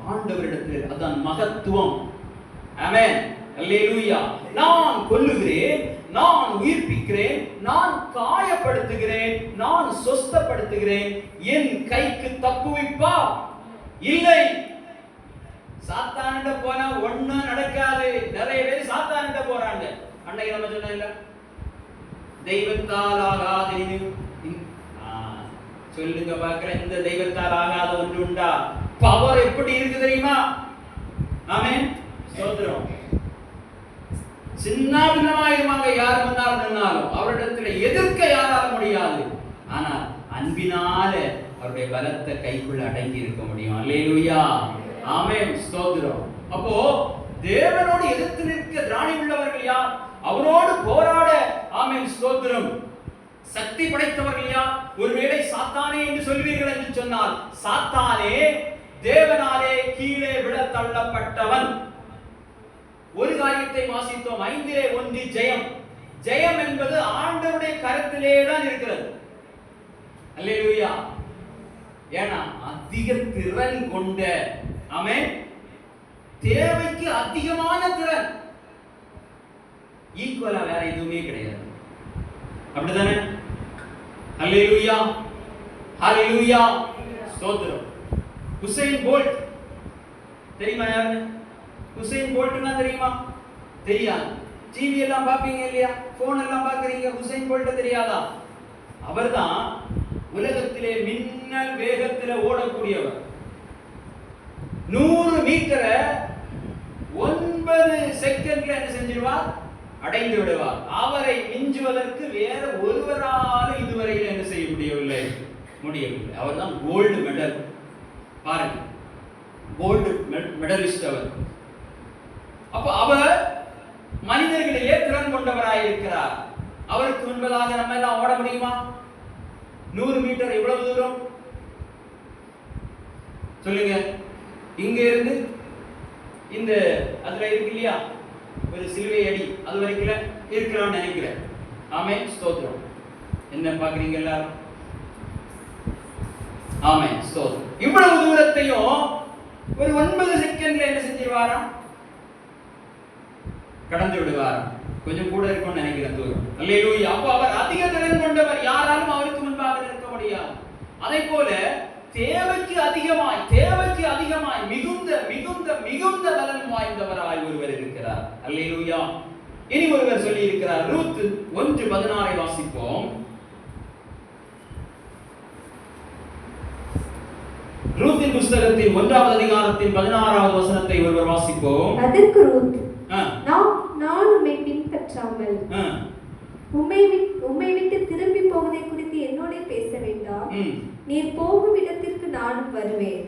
A: ஆண்டவரிடத்தில். அதான் மகத்துவம். ஆமென் அல்லேலூயா. நான் கொல்லுகிறேன், நான் உயிர்ப்பிக்கிறேன், நான் காயப்படுத்துகிறேன், நான் சொஸ்தப்படுத்துகிறேன். என் கைக்கு தப்புவிப்பா? இல்லை. சாத்தானிட்ட போனா ஒண்ணும் நடக்காது. நிறைய பேர் சாத்தானிட்ட போறாங்க. அன்னைக்கு நம்ம சொன்ன இல்ல, தெய்வத்தால் ஆகாது. சொல்லுங்க பார்க்கிறேன், இந்த தெய்வத்தால் ஆகாத ஒன்று உண்டா? பவர் எப்படி இருக்கு தெரியுமா? ஆமென் ஸ்தோத்திரம். சின்ன பின்னமாயிருவாங்க, யார் முன்னால் நின்னாலும் அவரிடத்துல எதிர்க்க யாரால முடியாது. ஆனால் அன்பினால அவருடைய பலத்தை கைக்குள்ள அடங்கி இருக்க முடியும். அல்லேலூயா. ஆமென் ஸ்தோத்திரம். அப்போ தேவனோடு எதிர்த்து நிற்க திராணி உள்ளவர்கள் யார்? அவரோடு போராட ஆமென் ஸ்தோத்திரம் சக்தி படைத்தவர்கள் யார்? ஒருவேளை சாத்தானே என்று சொல்வீர்கள் என்று சொன்னால், சாத்தானே தேவனாலே கீழே விழ தள்ளப்பட்டவன். ஒரு காரியத்தை வாசித்தோம், 5:1 ஜெயம். ஜெயம் என்பது ஆண்டவருடைய கரத்திலே தான் இருக்கிறது. அல்லேலூயா. ஏன்னா அதிக திறன் கொண்ட, ஆமென், தேவைக்கு அதிகமான திறன், ஈக்குவலா வேற எதுவுமே கிடையாது. அப்படிதானே? அல்லேலூயா ஹல்லேலூயா ஸ்தோத்திரம். உசைன் போல்ட் தெரியுமா? யாருன்னு உசைன் போல்ட்னா தெரியுமா? தெரியாது. டிவி எல்லாம் பாப்பீங்க இல்லையா? போன் எல்லாம் பாக்குறீங்க. உசைன் போல்ட் தெரியாதா? அவர்தான் உலகத்திலே மின்னல் வேகத்திலே ஓடக்கூடியவர். 100 மீட்டரை 9 செகண்ட்ல என்ன செஞ்சிருவார்? அடைந்து விடுவார். அவரை மிஞ்சுவதற்கு வேற ஒருவராலும் இதுவரையில் என்ன செய்ய முடியவில்லை. அவர்தான் கோல்டு மெடல். பாருங்க, கோல்டு மெடலிஸ்ட் அவர். அப்ப அவர் மனிதர்களிலே திறன் கொண்டவராயிருக்கிறார். அவருக்கு முன்பதாக நம்ம எல்லாம் ஓட முடியுமா? 100 மீட்டர் எவ்வளவு தூரம் சொல்லுங்க? இங்க இருந்து இந்த அதுல இருக்கு இல்லையா, ஒரு சிலுவை அடி, அது வரைக்கும் இருக்கலாம்னு நினைக்கிறேன். ஆமென், ஸ்தோத்திரம். என்ன பாக்குறீங்க எல்லாரும்? ஆமென், ஸ்தோத்திரம். இவ்வளவு தூரத்தையும் ஒரு 9 செகண்ட்ல என்ன செஞ்சிருவாரா? கடந்து விடுவார். கொஞ்சம் கூட இருக்கும்னு நினைக்கிறேன் தூரம். அல்லேலூயா. அப்ப அவர் அதிக திறன் கொண்டவர், யாராலும் அவருக்கு முன்பாக நிற்க முடியாது. அதே போல தேவைக்கு அதிகமாய் மிகுந்த மிகுந்த மிகுந்த பலன் வாய்ந்தவராய் ஒருவர் இருக்கிறார். அல்லேலூயா. இனி ஒருவர் சொல்லி இருக்கிறார். ரூத் 1:16 வாசிப்போம். ரூத்தின் புத்தகத்தின் 1வது அதிகாரத்தின் 16வது வசனத்தை ஒருவர் வாசிப்போம்.
B: அதற்கு ரூத், நான் உம்மை பின்பற்றாமல் உம்மை விட்டு திரும்பி போவதை குறித்து என்னோட பேச வேண்டாம். நீர் போகும் இடத்திற்கு நானும் வருவேன்,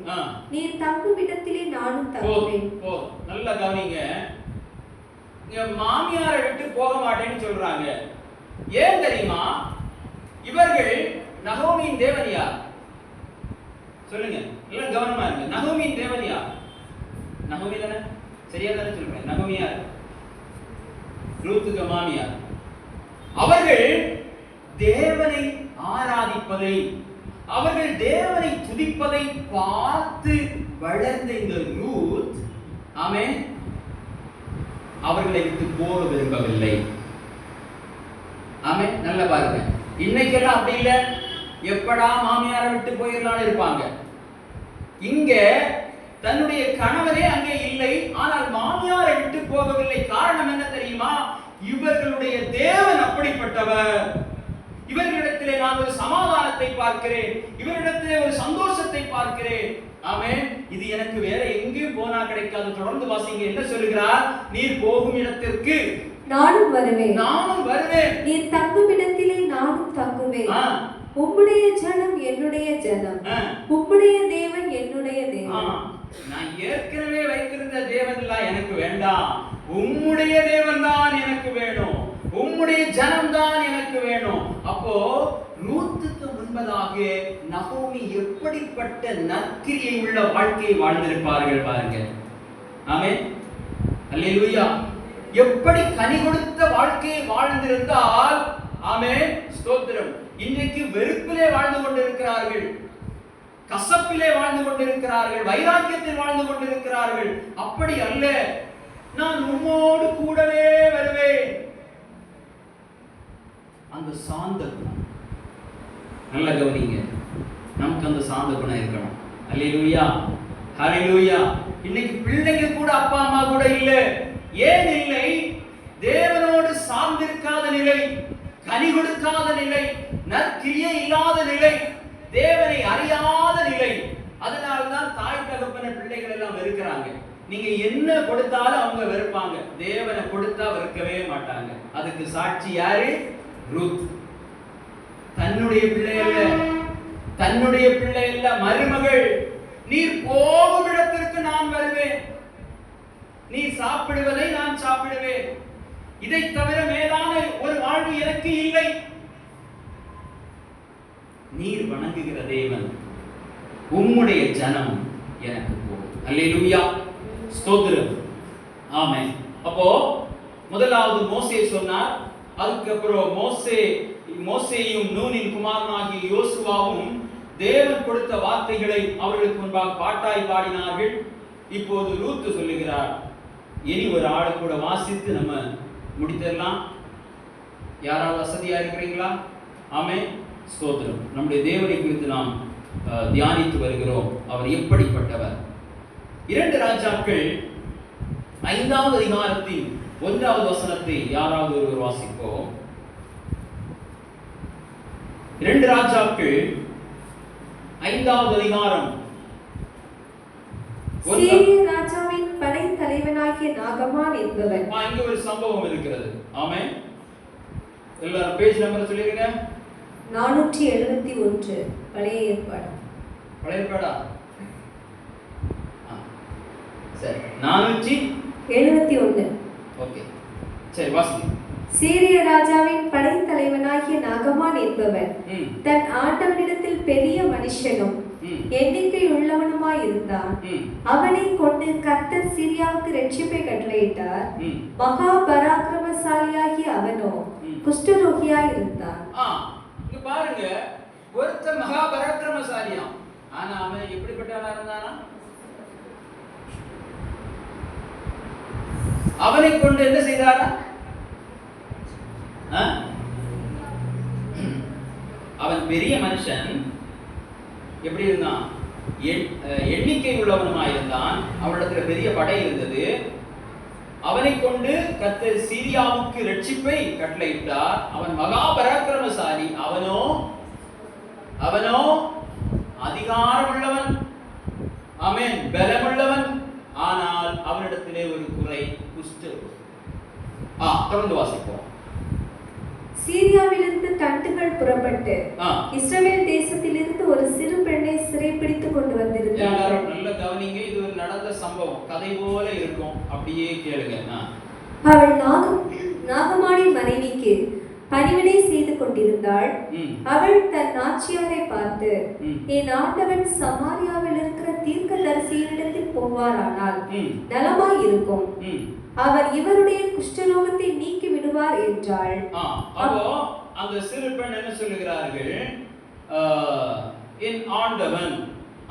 B: நீர் தங்கும் இடத்திலே நானும் தங்குவேன். நல்லா கவனிங்க. மாமியாரை விட்டு போக மாட்டேன்னு சொல்றாங்க. ஏன் தெரியுமா? இவர்கள் நகோமியின் தேவன் யார் சொல்லுங்க? எல்லாம் கவனமா இருங்க. நகோமியின் தேவன் யார்? நகோமி தானே? சரியா தானே சொல்றேன்? நகோமி யார்? ரூத்துக்கு மாமியார். அவர்கள் தேவனை ஆராதிப்பதை, அவர்கள் தேவனை துதிப்பதை பார்த்து வளர்ந்த இந்த ரூத், ஆமென், அவர்களை விட்டு போக விரும்பவில்லை. ஆமென். நல்ல பாருங்க. இன்னைக்கெல்லாம் அப்படி இல்ல. எப்படா மாமியாரை விட்டு போயிடலாம் இருப்பாங்க. இங்க தன்னுடைய கணவரே அங்கே இல்லை, ஆனால் மாமியாரை விட்டு போகவில்லை. காரணம் என்ன தெரியுமா? இவர்களுடைய தேவன் அப்படிப்பட்டவர். இவர்களிடத்திலே நான் ஒரு சமாதானத்தை பார்க்கிறேன், இவரிடத்திலே ஒரு சந்தோஷத்தை பார்க்கிறேன். ஆமென். இது எனக்கு வேற எங்கேயும் போனா கிடைக்காது. தொடர்ந்து வாசிங்க. என்ன சொல்லுகிறார்? நீர் போகும் இடத்திற்கு நானும் வருவேன்,
A: நீர்
B: தங்கும் இடத்திலே நானும் தங்குவேன். உம்முடைய ஜனம் என்னுடைய ஜனம், உம்முடைய தேவன் என்னுடைய தேவன்.
A: நான் ஏற்கனவே வைத்திருந்த தேவன் எல்லாம் எனக்கு வேண்டாம், உம்முடைய தேவன் தான் எனக்கு வேணும், உம்முடைய ஜனம் தான் எனக்கு வேணும். அப்போ ரூத்துக்கு முன்பதாக நகோமி எப்படிப்பட்ட நற்கிரியை உள்ள வாழ்க்கையை வாழ்ந்திருப்பார்கள் பாருங்க. ஆமென், அல்லேலூயா. எப்படி கனி கொடுத்த வாழ்க்கையை வாழ்ந்திருந்தால், ஆமென், ஸ்தோத்திரம். இன்றைக்கு வெறுப்பிலே வாழ்ந்து கொண்டிருக்கிறார்கள், கசப்பிலே வாழ்ந்து கொண்டிருக்கிறார்கள், வைராக்கியத்தில் வாழ்ந்து கொண்டிருக்கிறார்கள். அப்படி அல்ல. நான் உம்மோடு கூடவே வருவேன். அந்த சாந்த குணம், நல்ல கவனிங்க, நமக்கு அந்த சாந்த குணம் இருக்கணும். அல்லேலூயா, ஹல்லேலூயா. இன்னைக்கு பிள்ளைங்க கூட அப்பா அம்மா கூட இல்ல. ஏன் இல்லை? தேவனோடு சார்ந்திருக்காத நிலை, கனி கொடுக்காத நிலை, நற்கிரியை இல்லாத நிலை, தேவனை அறியாத நிலை. அதனால்தான் தாய் தகப்பன பிள்ளைகள் எல்லாம் வெறுக்கிறாங்க. நீங்க என்ன கொடுத்தாலும் அவங்க வெறுப்பாங்க, தேவனை கொடுத்தா வெறுக்கவே மாட்டாங்க. அதுக்கு சாட்சி யாரு? ரூத். தன்னுடைய பிள்ளை அல்ல, மருமகள். நீர் போகும் இடத்திற்கு நான் வருவேன், நீ சாப்பிடுவதை நான் சாப்பிடுவேன், இதை தவிர மேலான ஒரு வாழ்வு எனக்கு இல்லை. நீர் வணங்குகிற தேவன், உம்முடைய ஜனம் எனக்கு போதும். அல்லேலூயா, ஸ்தோத்திரம். ஆமென். அப்போ முதலாவது மோசே சொன்னார். அதுக்கப்புறம் மோசேயும் நூனின் குமாரனாகிய யோசுவாவும் தேவன் கொடுத்த வார்த்தைகளை அவர்களுக்கு முன்பாக பாட்டாய் பாடினார்கள். இப்போது ரூத் சொல்லுகிறார். இனி ஒரு ஆளு கூட வாசித்து நம்ம முடித்திடலாம். யாராவது வசதியா இருக்கிறீங்களா? ஆமென், ஸ்தோத்திரம். நம்முடைய தேவனை குறித்து நாம் தியானித்து வருகிறோம். அவர் எப்படிப்பட்டவர்? 2 ராஜாக்கள் 5வது அதிகாரத்தின் 1வது வசனத்தை யாராவது ஒருவர் வாசிப்போம். 2 ராஜாக்கள் 5வது அதிகாரம்
C: சீரிய ராஜாவின் படைத்தலைவனாகிய நாகமான் என்பவன்.
B: இங்க ஒரு சம்பவம் இருக்கிறது. ஆமென். எல்லாரும் பேஜ் நம்பர் சொல்லிருங்க.
C: 471 பழைய ஏற்பாடு.
B: பழைய ஏற்பாடா? சரி, 471. ஓகே, சரி வாசிங்க.
C: சீரிய ராஜாவின் படைத்தலைவனாகிய நாகமான் என்பவன் தன் ஆண்டவனிடத்தில் பெரிய மனுஷனும் எண்ணிக்கை உள்ளவனுமாய் இருந்தான். அவனை கொண்டு கர்த்தர் சீரியாவுக்கு ரட்சிப்பை கட்டளையிட்டார். மகா பராக்கிரமசாலியாகிய அவனோ குஷ்டரோகியாய் இருந்தான்.
B: இங்க பாருங்க, ஒருத்த மகா பராக்கிரமசாலியாம். ஆனா அவன் எப்படிப்பட்டவனா இருந்தானா? அவனை கொண்டு என்ன செய்தாரா? அவன் பெரிய மனுஷன், எப்படி இருந்தான்? எண்ணிக்கை உள்ளவனுமாயிருந்தான். அவனிடத்துல பெரிய படை இருந்தது. அவனை கொண்டு கர்த்தர் சீரியாவுக்கு ரட்சிப்பை கட்டளையிட்டார். அவன் மகா பராக்கிரமசாலி. அவனோ அதிகாரம் உள்ளவன், ஆமென், பலமுள்ளவன். ஆனால் அவனிடத்திலே ஒரு குறை, குஷ்டரோகம். தொடர்ந்து வாசிப்போம்.
C: சீரியாவிலிருந்து தண்டுகள் புறப்பட்டு இஸ்ரவேல் தேசத்திலிருந்து ஒரு சிறு பெண்ணை சிறைப்பிடித்துக் கொண்டு வந்திருந்தார்.
B: எல்லாரும் நல்ல கவனிங்க, இது ஒரு நடந்த சம்பவம், கதை போல இருக்கும். அப்படியே கேளுங்க.
C: அவள் நாகமானின் மனைவிக்கு பணிவிடை செய்து கொண்டிருந்தாள். அவள் தன் நாச்சியாரை பார்த்து, என் ஆண்டவன் சமாரியாவில் இருக்கிற தீர்க்கதரிசியினிடத்தில் போவாரானால் நலமாய் இருக்கும், அவர் இவருடைய குஷ்டரோகத்தை நீக்கி விடுவார் என்றாள்.
B: அப்போ அந்த சிறு பெண் என்ன சொல்லுகிறார்கள்? என் ஆண்டவன்,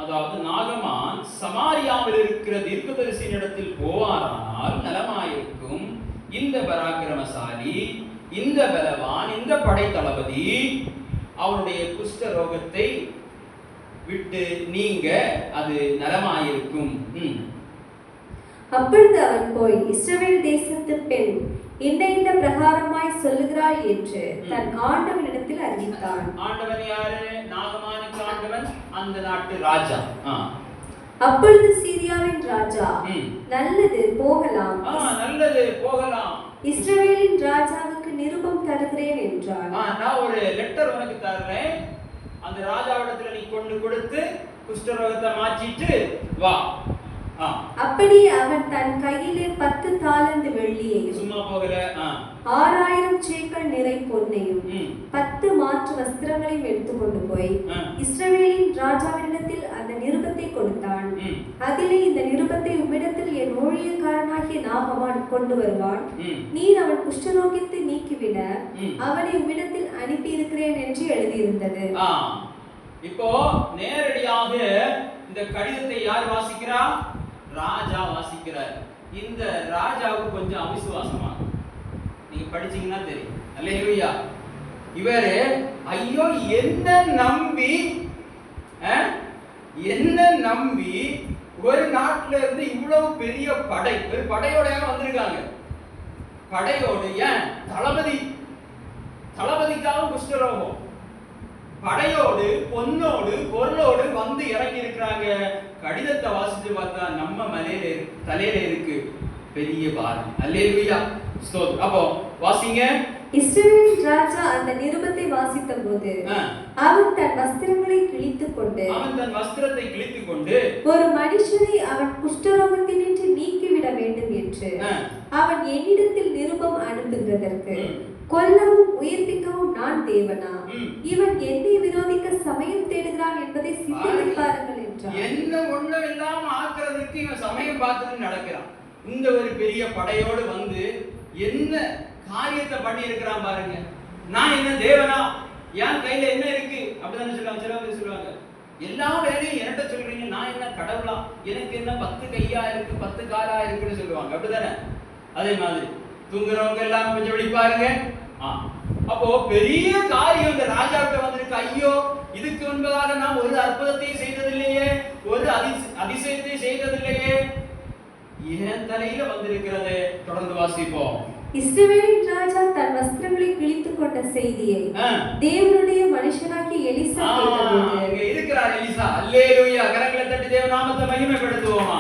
B: அதாவது நாகமான் சமாரியாவில் இருக்கிற தீர்க்கதரிசியினிடத்தில் போவாரானால் நலமாயிருக்கும். இந்த பராக்கிரமசாலி, இந்த பலவான், இந்த படை தளபதி அவனுடைய குஷ்ட ரோகத்தை விட்டு நீங்க அது நலமாயிருக்கும்.
C: அப்பொழுது அவன் போய் இஸ்ரவேல் தேசத்து பெண் இந்த பிரகாரமாய் சொல்லுகிறாள் என்று தன் ஆண்டவனிடத்தில் அறிவித்தான்.
B: ஆண்டவன் யாரு? நாகமானுக்கு ஆண்டவன் அந்த நாட்டு ராஜா.
C: அப்பொழுது சீரியாவின் ராஜா, நல்லது போகலாம்,
B: நல்லது போகலாம்,
C: இஸ்ரவேலின் ராஜாவுக்கு நிருபம் தருகிறேன் என்றான்.
B: நான் ஒரு லெட்டர் உனக்கு தர்றேன், அந்த ராஜாவிடத்துல நீ கொண்டு கொடுத்து குஷ்டரோகத்தை மாற்றிட்டு வா.
C: அப்படி அவன் தன் கையிலே 10 தாலந்து வெள்ளியையும்,
B: சும்மா போகல,
C: 6000 சேக்கல் நிறை பொன்னையும் 10 மாற்று வஸ்திரங்களையும் எடுத்துக்கொண்டு போய் இஸ்ரவேலின் ராஜாவினிடத்தில் அந்த நிருபத்தை கொடுத்தான். அதிலே, இந்த நிருபத்தை உம்மிடத்தில் என் ஊழியக்காரனாகிய நாகமான் கொண்டு வருவான். நீர் அவன் குஷ்டரோகத்தை நீக்கிவிட அவனை உம்மிடத்தில் அனுப்பி இருக்கிறேன் என்று எழுதியிருந்தது.
B: இப்போ நேரடியாக இந்த கடிதத்தை யார் வாசிக்கிறா? ராஜா வாசிக்கிறார். இந்த ராஜாவுக்கு கொஞ்சம் அவிசுவாசமா, நீங்க படிச்சீங்கன்னா தெரியும். அல்லேலூயா. இவரு ஐயோ என்ன நம்பி ஒரு நாட்டுல இருந்து இவ்வளவு பெரிய படையோட வந்திருக்காங்க. படையோடு, ஏன் தளபதிக்காக குஷ்டரோகம், படையோடு பொன்னோடு பொருளோடு வந்து இறங்கி இருக்கிறாங்க. கடிதத்தை வாசிச்சு பார்த்தா நம்ம தலையில இருக்கு பெரிய பாரம். அல்லேலூயா, ஸ்தோத்திரம். அப்போ வாசிங்க.
C: இஸ்ரவேலின் ராஜா அந்த நிருபத்தை வாசித்த போது அவன் தன் வஸ்திரங்களை கிழித்துக் கொண்டு ஒரு மனுஷனை அவன் குஷ்டரோகத்தினின்று நீக்கிவிட வேண்டும் என்று அவன் என்னிடத்தில் நிருபம் அனுப்புகிறதற்கு கொல்லவும் உயிர்ப்பிக்கவும் நான் தேவனா? இவன் என்னை விரோதிக்க சமயம் தேடுகிறான் என்பதை சிந்தித்து பாருங்கள் என்றான்.
B: என்ன ஒண்ணும் இல்லாம ஆக்குறதுக்கு இவன் சமயம் பார்த்துட்டு நடக்கிறான். இந்த ஒரு பெரிய படையோடு வந்து என்ன காரியத்தை பண்ணி இருக்கிறான் பாருங்க. நான் என்ன தேவனா? என் கையில என்ன இருக்கு? அப்படிதானே சொல்லுவாங்க. சில பேர் சொல்லுவாங்க, எல்லா வேலையும் என்கிட்ட சொல்றீங்க, நான் என்ன கடவுளா? எனக்கு என்ன 10 கையா இருக்கு, 10 காலா இருக்குன்னு சொல்லுவாங்க. அப்படிதானே? அதே மாதிரி தூங்குறவங்க எல்லாம் கொஞ்சம் விழிப்பாருங்க. அப்போ பெரிய காரியம் இந்த ராஜாவுக்கு வந்திருக்கு. ஐயோ, இதுக்கு முன்பதாக நாம் ஒரு அற்புதத்தை செய்ததில்லையே, ஒரு அதிசயத்தை செய்ததில்லையே, ஏன் தலையில வந்திருக்கிறது? தொடர்ந்து வாசிப்போம்.
C: இஸ்ரவேலின் ராஜா தன் வஸ்திரங்களை கிழித்துக் கொண்ட செய்தியை தேவனுடைய மனுஷனாகிய எலிசா கேட்டபோது,
B: இருக்கிறார் எலிசா. அல்லேலூயா. கரங்களை தட்டி தேவ நாமத்தை மகிமைப்படுத்துவோமா?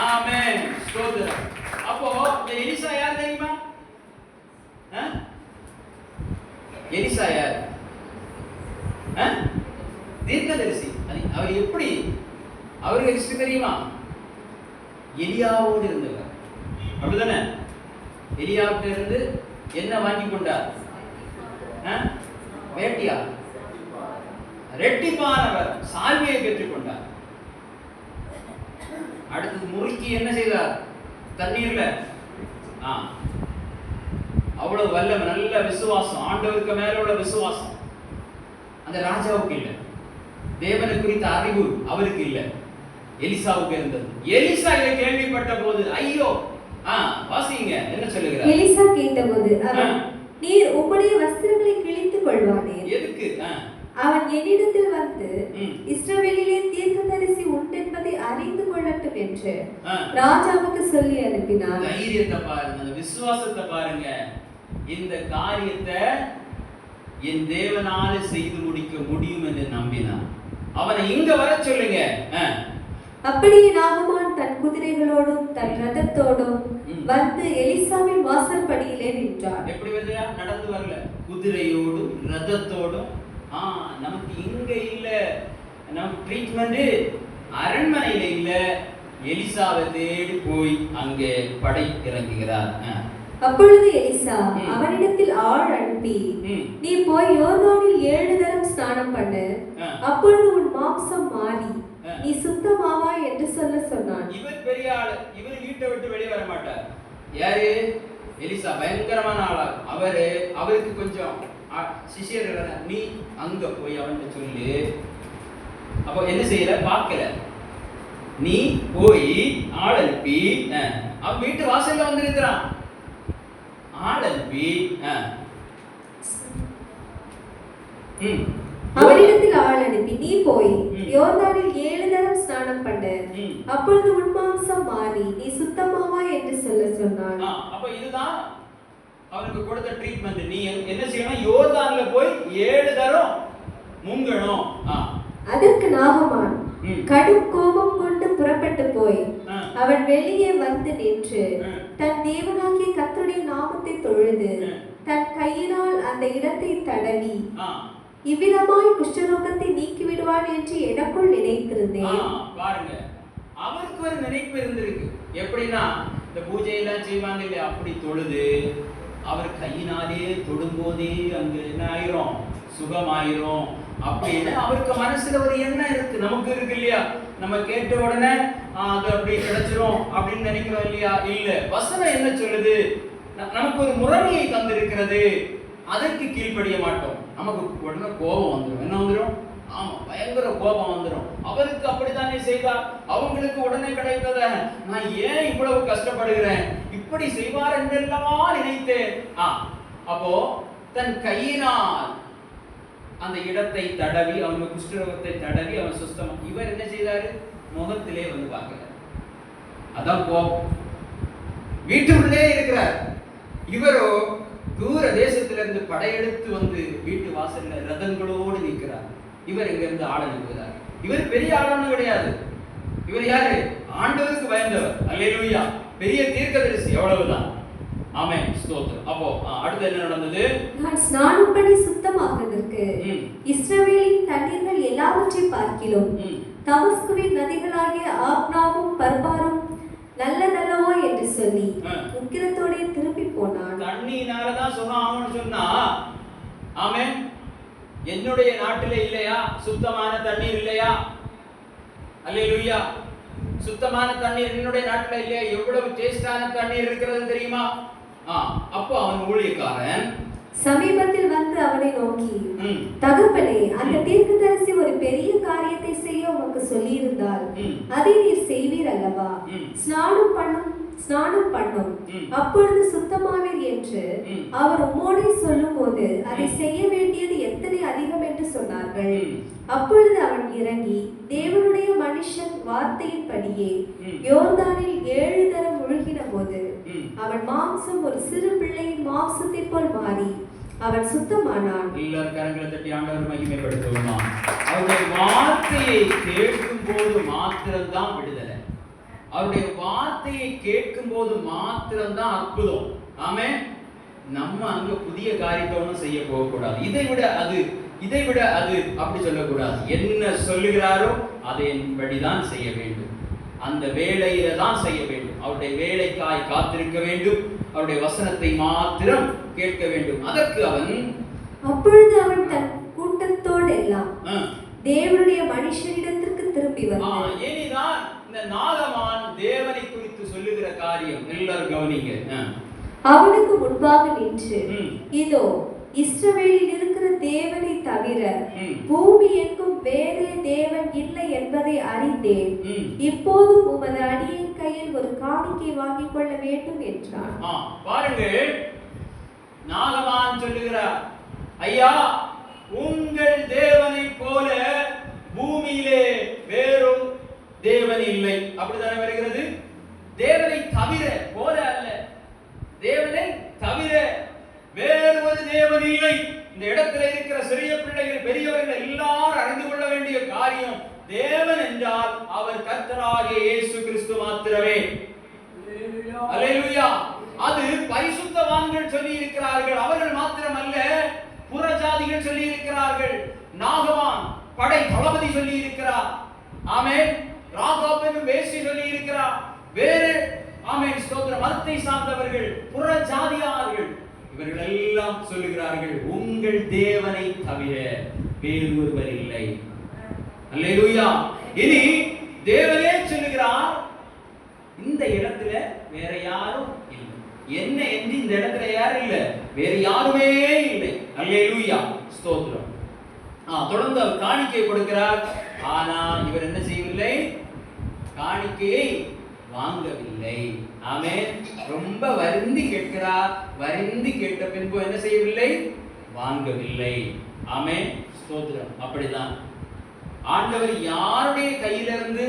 A: ஆமென். ஸ்தோத்திரம். அப்போ இந்த எலிசா யார் தெரியுமா? எலிசா யார்? தீர்க்கதரிசி. அவர் எப்படி அவருக்கு ஹிஸ்டரி தெரியுமா? எலியாவோடு இருந்தவர். அப்படிதானே? எலியாவிட்ட இருந்து என்ன வாங்கி கொண்டார்? வேட்டியா? ரெட்டிப்பானவர் சால்வையை பெற்றுக்கொண்டார். அடுத்தது முறுக்கி என்ன செய்தார்? தண்ணீர்ல அவ்வளவு வல்லமை, நல்ல விசுவாசம், ஆண்டவருக்கு மேல உள்ள விசுவாசம் அந்த ராஜாவுக்கு இல்லை. தேவனை குறித்த அறிவு அவருக்கு இல்லை, எலிசாவுக்கு இருந்தது. எலிசா இதை கேள்விப்பட்ட போது ஐயோ, வாசிங்க என்ன சொல்லுகிறார்?
C: எலிசா கேட்டபோது அவன், நீர் உம்முடைய வஸ்திரங்களை கிழித்துக் கொள்வானே.
A: எதுக்கு?
C: அவன் என்னிடத்தில் வந்து இஸ்ரவேலிலே தீர்க்கதரிசி உண்டு என்பதை அறிந்து கொள்ளட்டும் என்று ராஜாவுக்கு சொல்லி அனுப்பினார்.
A: தைரியத்தை பாருங்க, அந்த விசுவாசத்தை பாருங்க. இந்த காரியத்தை என் தேவனால செய்து முடிக்க முடியும் என்று நம்பினான். அவனை இங்க வர சொல்லுங்க.
C: அப்படியே நாகமான் தன் குதிரைகளோடும் தன் ரதத்தோடும் வந்து எலிசாவின் வாசற்படியிலே நின்றார்.
A: எப்படி வந்தியா? நடந்து வரல, குதிரையோடும் ரதத்தோடும். நமக்கு இங்க இல்ல, நமக்கு ட்ரீட்மெண்ட் அரண்மனையில இல்ல, எலிசாவை தேடி போய் அங்கே படை இறங்குகிறார்.
C: அப்பொழுது எலிசா அவனிடத்தில் ஆள் அனுப்பி, நீ போய் யோர்தானில் 7 தரம் ஸ்நானம் பண்ணு, அப்பொழுது உன் மாம்சம் மாறி நீ சுத்தமாவாய் என்று சொன்னான்.
A: இவர் பெரிய ஆளு, இவர் வீட்டை விட்டு வெளியே வர மாட்டார். யாரு? எலிசா பயங்கரமான ஆளா. அவருக்கு கொஞ்சம் சிஷியர்கள், நீ அங்க போய் அவன்கிட்ட சொல்லு. அப்போ என்ன செய்யல? பார்க்கல. நீ போய் ஆள் அனுப்பி, அவன் வீட்டு வாசல்ல வந்து இருக்கிறான். ஆள் அனுப்பி
C: அவனிடத்தில் ஆள் அனுப்பி, நீ போய் யோர்தானில் 7 தரம் ஸ்நானம் பண்ணு, அப்பொழுது உன் மாம்சம் மாறி நீ சுத்தமாவாய் என்று சொன்னான்.
A: அப்ப இதுதான் அவருக்கு கொடுத்த ட்ரீட்மெண்ட். நீ என்ன செய்யணும்? யோர்தான்ல போய் 7 தரம் முங்கணும்.
C: அதற்கு நாகமான் கடும் கோபம் கொண்டு புறப்பட்டு போய் அவன் வெளியே வந்து நின்று தன் தேவனாகிய கர்த்தருடைய நாமத்தை தொழுது தன் கையினால் அந்த இடத்தை தடவி இவ்விதமாய் குஷ்டரோகத்தை நீக்கி விடுவான் என்று எனக்குள் நினைத்திருந்தேன்.
A: பாருங்க, அவருக்கு ஒரு நினைப்பு இருந்திருக்கு. எப்படின்னா, இந்த பூஜையெல்லாம் செய்வாங்க இல்லையா, அப்படி தொழுது அவர் கையினாலே தொடும்போதே அங்க என்ன ஆயிரும்? சுகமாயிரும் அப்படின்னு அவருக்கு மனசுல ஒரு எண்ணம் இருக்கு. நமக்கு இருக்கு இல்லையா? நம்ம கேட்ட உடனே அது அப்படி கிடைச்சிரும் அப்படின்னு நினைக்கிறோம் இல்லையா? இல்ல, வசனம் என்ன சொல்லுது? நமக்கு ஒரு முறைமையை தந்திருக்கிறது, அதற்கு கீழ்ப்படிய மாட்டோம். நமக்கு உடனே கோபம் வந்துடும். என்ன வந்துடும்? ஆமா, பயங்கர கோபம் வந்துடும். அவருக்கு அப்படித்தானே செய்தார். அவங்களுக்கு உடனே கிடைத்தத நான் ஏன் இவ்வளவு கஷ்டப்படுகிறேன், இப்படி செய்வார் என்றெல்லமா நினைத்தேன். அப்போ தன் கையினால் அந்த இடத்தை தடவி, அவனுக்கு குஷ்டரோகத்தை தடவி அவன் சுத்தமா. இவர் என்ன செய்தாரு? முகத்திலே வந்து பார்க்கிறார். அதான் கோபம். வீட்டுக்குள்ளே இருக்கிறார். இவரோ தூர தேசத்திலிருந்து படையெடுத்து வந்து வீட்டு வாசல்ல ரதங்களோடு நிற்கிறார். இவர் இங்க இருந்து ஆள் அனுப்புகிறார். இவர் பெரிய ஆளானு கிடையாது. இவர் யாரு? ஆண்டவருக்கு பயந்தவர். அல்லேலூயா. பெரிய தீர்க்கதரிசி, அவ்வளவுதான். ஆமென், ஸ்தோத்திரம். அப்போ அடுத்து என்ன நடந்தது?
C: நான் ஸ்நானம் பண்ணி சுத்தமாகுவதற்கு இஸ்ரவேலின் தண்ணீர்கள் எல்லாவற்றை பார்க்கிலும் தமஸ்குவின் நதிகளாகிய ஆப்னாவும் பர்பாரும் நல்லதல்லவோ என்று சொல்லி உக்கிரத்தோட திருப்பி போனான்.
A: தண்ணினாலதான் சொன்னான்னு சொன்னா, ஆமென். என்னுடைய நாட்டிலே இல்லையா சுத்தமான தண்ணீர்? இல்லையா? அல்லேலூயா. சுத்தமான தண்ணீர் என்னுடைய நாட்டில் இல்லையா? எவ்வளவு டேஸ்டான தண்ணீர் இருக்கிறது தெரியுமா? அப்போ அவன் ஊழியக்காரன்
C: சமீபத்தில் வந்து அவனை நோக்கி, தகப்பனே, அந்த தீர்க்கதரிசி ஒரு பெரிய காரியத்தை செய்ய உமக்கு சொல்லி இருந்தால் அதை நீர் செய்வீர் அல்லவா? ஸ்நானம் பண்ணும், அப்பொழுது சுத்தமாவீர் என்று அவர் உம்மோடே சொல்லும் போது அதை செய்ய வேண்டியது எத்தனை அதிகம் என்று சொன்னார்கள். அப்பொழுது அவன் இறங்கி தேவனுடைய மனுஷன் வார்த்தையின்படியே யோர்தானில் 7 தரம் முழுகின போது அவன் மாம்சம் ஒரு சிறு பிள்ளையின் மாம்சத்தை போல் மாறி அவன் சுத்தமானான்.
A: எல்லாரும் கரங்களை தட்டி ஆண்டவர் மகிமைப்படுத்துவோமா? அவருடைய வார்த்தையை கேட்கும் போது மாத்திரம்தான் விடுதலை.
B: அவருடைய வார்த்தையை கேட்கும் போது மாத்திரம்தான் அற்புதம். ஆமென். நம்ம அங்க புதிய காரியத்தை ஒன்றும் செய்ய போகக்கூடாது. இதை விட அது அப்படி சொல்லக்கூடாது. என்ன சொல்லுகிறாரோ அதன்படிதான் செய்ய வேண்டும். அந்த வேளையில தான் செய்ய வேண்டும். அவருடைய வேலைக்காய் காத்திருக்க வேண்டும். அவருடைய வசனத்தை மாத்திரம் கேட்க வேண்டும். அதற்கு
C: அப்பொழுது அவன் தன் கூட்டத்தோடு எல்லாம் தேவனுடைய மனுஷனிடத்திற்கு திரும்பி வந்தான்.
B: ஏனிதான் இந்த நாகமான் தேவனை குறித்து சொல்லுகிற காரியம் எல்லாரும் கவனிங்க.
C: அவனுக்கு முன்பாக நின்று, இதோ இஸ்ரவேலில் இருக்கிற தேவனை தவிர பூமி எங்கும் வேறே தேவன் இல்லை என்பதை அறிந்தேன். இப்போது உமது அடியின் கையில் ஒரு காணிக்கை வாங்கிக் கொள்ள வேண்டும் என்றான்.
B: பாருங்கள், நாகமான் சொல்லுகிறார், ஐயா, உங்கள் தேவனை போல பூமியிலே வேறொரு தேவன் இல்லை. அப்படித்தானே வருகிறது. தேவனை தவிர, போல அல்ல, தேவனை தவிர வேறு ஒரு தேவன் இல்லை. இந்த இடத்துல இருக்கிற சிறிய பிள்ளைகள், பெரியவர்கள் எல்லாரும் அறிந்து கொள்ள வேண்டிய காரியம், தேவன் என்றால் அவர் கர்த்தராகிய இயேசு கிறிஸ்து மாத்திரமே. அல்லேலூயா. அது பரிசுத்தவான்கள் சொல்லி இருக்கிறார்கள். அவர்கள் மாத்திரமல்ல, புறஜாதிகள் சொல்லி இருக்கிறார்கள். நாகமான் படை தளபதி சொல்லி இருக்கிறார். ஆமென். ராகாப் என்னும் வேசி சொல்லி இருக்கிறார். வேறு ஆமென் ஸ்தோத்திரம் மதத்தை சார்ந்தவர்கள், புறஜாதியார்கள், இவர்கள் எல்லாம் சொல்லுகிறார்கள், உங்கள் தேவனை தவிர வேறு ஒருவர் இல்லை. அல்லேலூயா. இனி தேவனே சொல்லுகிறார், இந்த இடத்துல வேற யாரும் இல்லை. என்ன என்று இந்த இடத்துல யாரும் இல்லை, வேற யாருமே இல்லை. அல்லேலூயா ஸ்தோத்திரம். தொடர்ந்து அவர் காணிக்கை கொடுக்கிறார். ஆனா இவர் என்ன செய்யவில்லை, காணிக்கையை வாங்கவில்லை. ஆமென். ரொம்ப வருந்தி கேட்கிறார். வருந்தி கேட்ட பின்பு என்ன செய்யவில்லை, வாங்கவில்லை. ஆமென் ஸ்தோத்திரம். அப்படிதான் ஆண்டவர் யாருடைய கையிலிருந்து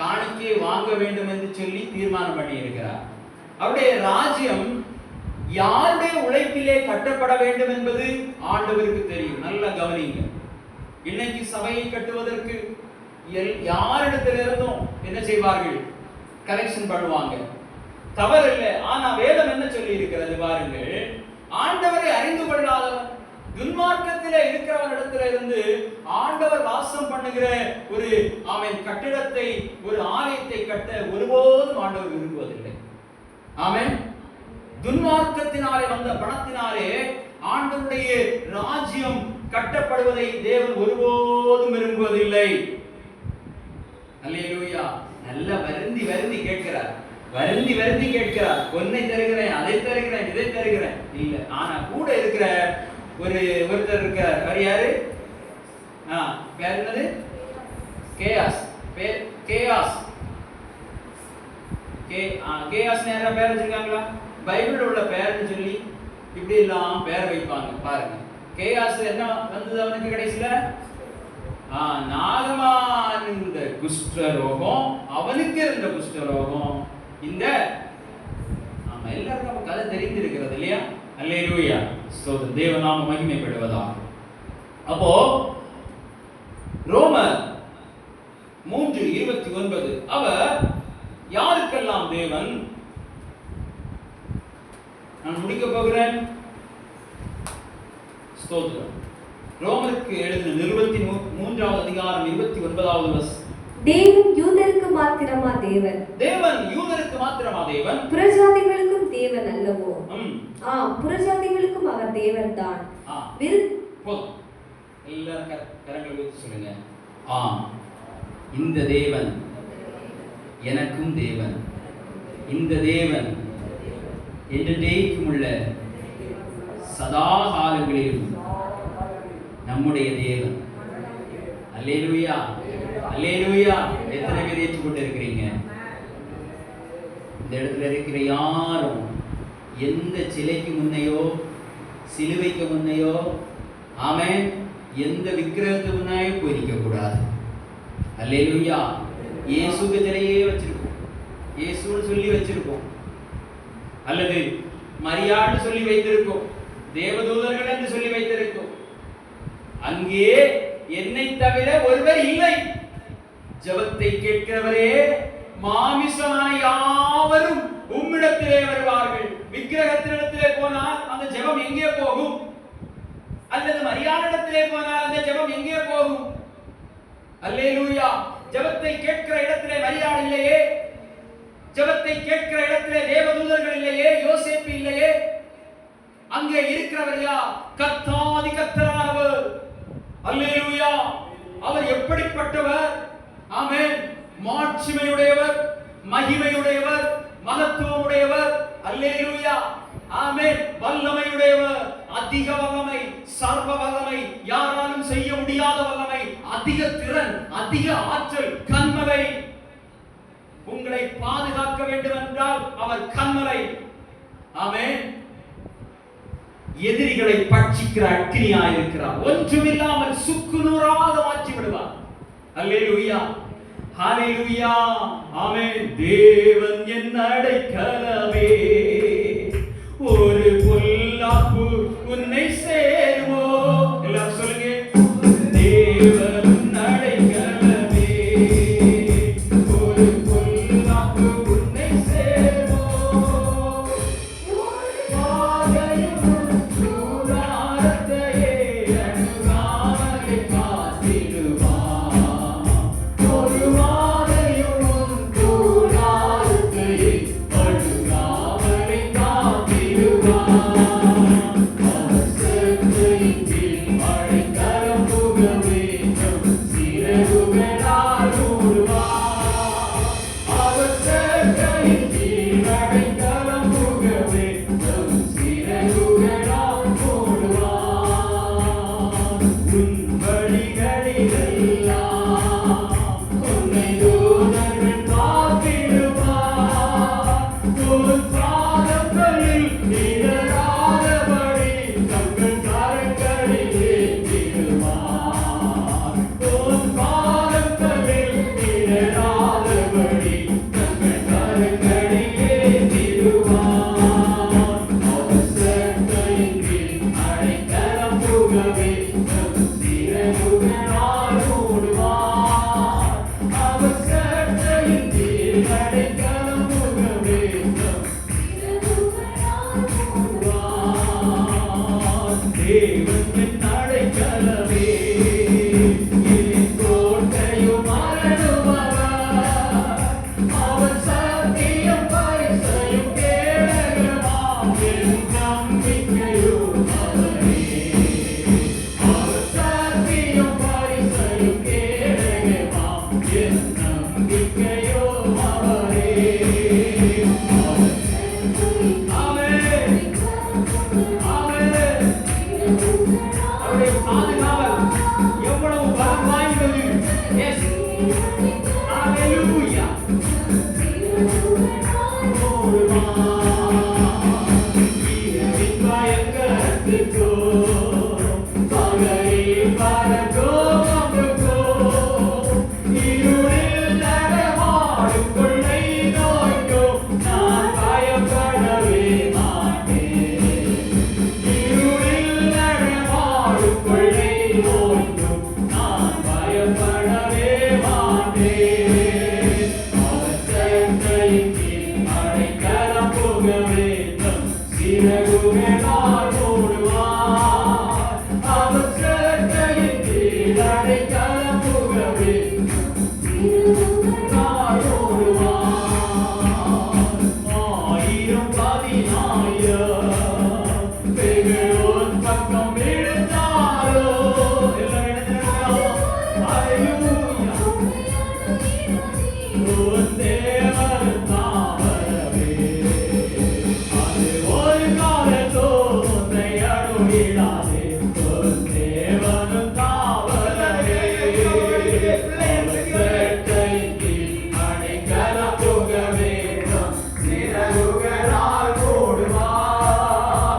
B: காணிக்கையை வாங்க வேண்டும் என்று சொல்லி தீர்மானம் பண்ணி இருக்கிறார். அவருடைய ராஜ்யம் யாருடைய உழைப்பிலே கட்டப்பட வேண்டும் என்பது ஆண்டவருக்கு தெரியும். நல்லா கவனிங்க. இன்னைக்கு சபையை கட்டுவதற்கு யாரிடத்திலிருந்தும் என்ன செய்வார்கள், கலெக்ஷன் பண்ணுவாங்க. தவறு இல்லை. ஆனா வேதம் என்ன சொல்லி இருக்கிறது பாருங்கள், ஆண்டவரை அறிந்து கொள்ளாதவன், துன்மார்க்கத்திலே இருக்கிறவனிடத்தில இருந்து ஆண்டவர் வாசம் பண்ணுகிற ஒரு ஆமென் கட்டிடத்தை, ஒரு ஆலயத்தை கட்ட ஒருபோதும் ஆண்டவர் விரும்புவதில்லை. ஆமென். துன்மார்க்கத்தினாலே வந்த பணத்தினாலே ஆண்டவருடைய ராஜ்யம் கட்டப்படுவதை தேவன் ஒருபோதும் விரும்புவதில்லை. அல்லேலூயா. நல்ல வருந்தி வருந்தி கேட்கிறார். வருந்தி வருந்தி கேட்கிறார். பொன்னை தருகிறேன், அதை தருகிறேன், இதை தருகிறேன் இல்ல. ஆனா கூட இருக்கிற ஒருத்தர் இருக்கார். அவர் யாரு? பேர் என்னது? கேயாஸ். கேயாஸ். கேயாஸ் நேரா பேர் வச்சிருக்காங்களா? பைபிள்ல உள்ள பேர்னு சொல்லி இப்படி எல்லாம் பேர் வைப்பாங்க. பாருங்க, கேயாஸ் என்ன வந்தது அவனுக்கு கடைசியில? நாகமான் இந்த குஷ்டரோகம், அவனுக்கு இருந்த குஷ்டரோகம். இந்த எல்லாருக்கும் கதை தெரிந்திருக்கிறது இல்லையா? அல்லேலூயா ஸ்தோத்திரம். தேவநாம மகிமைப்படுவதாக. அப்போ ரோமர் 3:29 அவர் யாருக்கெல்லாம் தேவன், நான் முடிக்க போகிறேன். ஸ்தோத்திரம். ரோமருக்கு எழுதின நிருபத்தின் 3வது அதிகாரம் 29வது வசனம்.
C: தேவன் யூதருக்கு மாத்திரமா தேவன்? தேவன்
B: யூதருக்கு மாத்திரமா தேவன்?
C: புறஜாதிகளுக்கும் தேவன் அல்லவோ? புறஜாதிகளுக்கும் அவர் தேவன் தான்.
B: எல்லாரும் கரங்களை வைத்து சொல்லுங்க. இந்த தேவன் எனக்கும் தேவன். இந்த தேவன் என்றென்றைக்கும் உள்ள சதா காலங்களிலும் நம்முடைய தேவன். அல்லேலூயா அல்லேலூயா. எத்தனை பேர் ஏற்றுக்கொண்டு இருக்கிறீங்க? இந்த இடத்துல இருக்கிற யாரும் எந்த சிலைக்கு முன்னையோ, சிலுவைக்கு முன்னையோ, ஆமென், எந்த விக்கிரகத்துக்கு முன்னாயோ போயிருக்க கூடாது. அல்லேலூயா. இயேசுக்கு சிலையே வச்சிருக்கோம், இயேசுன்னு சொல்லி வச்சிருக்கோம், அல்லது மரியாதை சொல்லி வைத்திருக்கோம், தேவதூதர்கள் என்று சொல்லி வைத்திருக்கோம். அங்கே என்னை தவிர ஒருவர் இல்லை. ஜெபத்தை கேட்கிறவரே, மாமிசமான யாவரும் உம்மிடத்திலே வருவார்கள். விக்கிரகத்தினிடத்திலே போனால் அந்த ஜெபம் எங்கே போகும்? அல்லது மரியாளிடத்திலே போனால் அந்த ஜெபம் எங்கே போகும்? அல்லேலூயா. ஜெபத்தை கேட்கிற இடத்திலே மரியாள் இல்லையே, ஜெபத்தை கேட்கிற இடத்திலே தேவதூதர்கள் இல்லையே, யோசேப்பு இல்லையே. அங்கே இருக்கிறவர் யார்? கர்த்தாதி கர்த்தரானவர். அல்லேலூயா. அவர் எப்படிப்பட்டவர்? ஆமென். மாட்சிமையுடையவர், மகிமையுடையவர், மகத்துவமுடையவர். அல்லேலூயா. ஆமென். வல்லமையுடையவர், அதிக வல்லமை, சர்வ வல்லமை, யாராலும் செய்ய முடியாத வல்லமை, அதிக திறன், அதிக ஆற்றல், கன்மலை. உங்களை பாதுகாக்க வேண்டும் என்றால் அவர் கன்மலை. ஆமென். எதிரிகளை பட்சிக்கிற அக்கினியாய் இருக்கிறார். ஒன்றுமில்லாமல் சுக்குநூறாக மாற்றி விடுவார். அல்லேலூயா. ஹalleluya. ஆமென். தேவன் என் அடைக்கலமே, ஒரு பொல்லாப்பு உன்னை சேருமோ? எல்லாரும் சொல்லுங்க. தேவன் அடைக்கலமே, ஒரு பொல்லாப்பு உன்னை சேருமோ?
D: Hallelujah.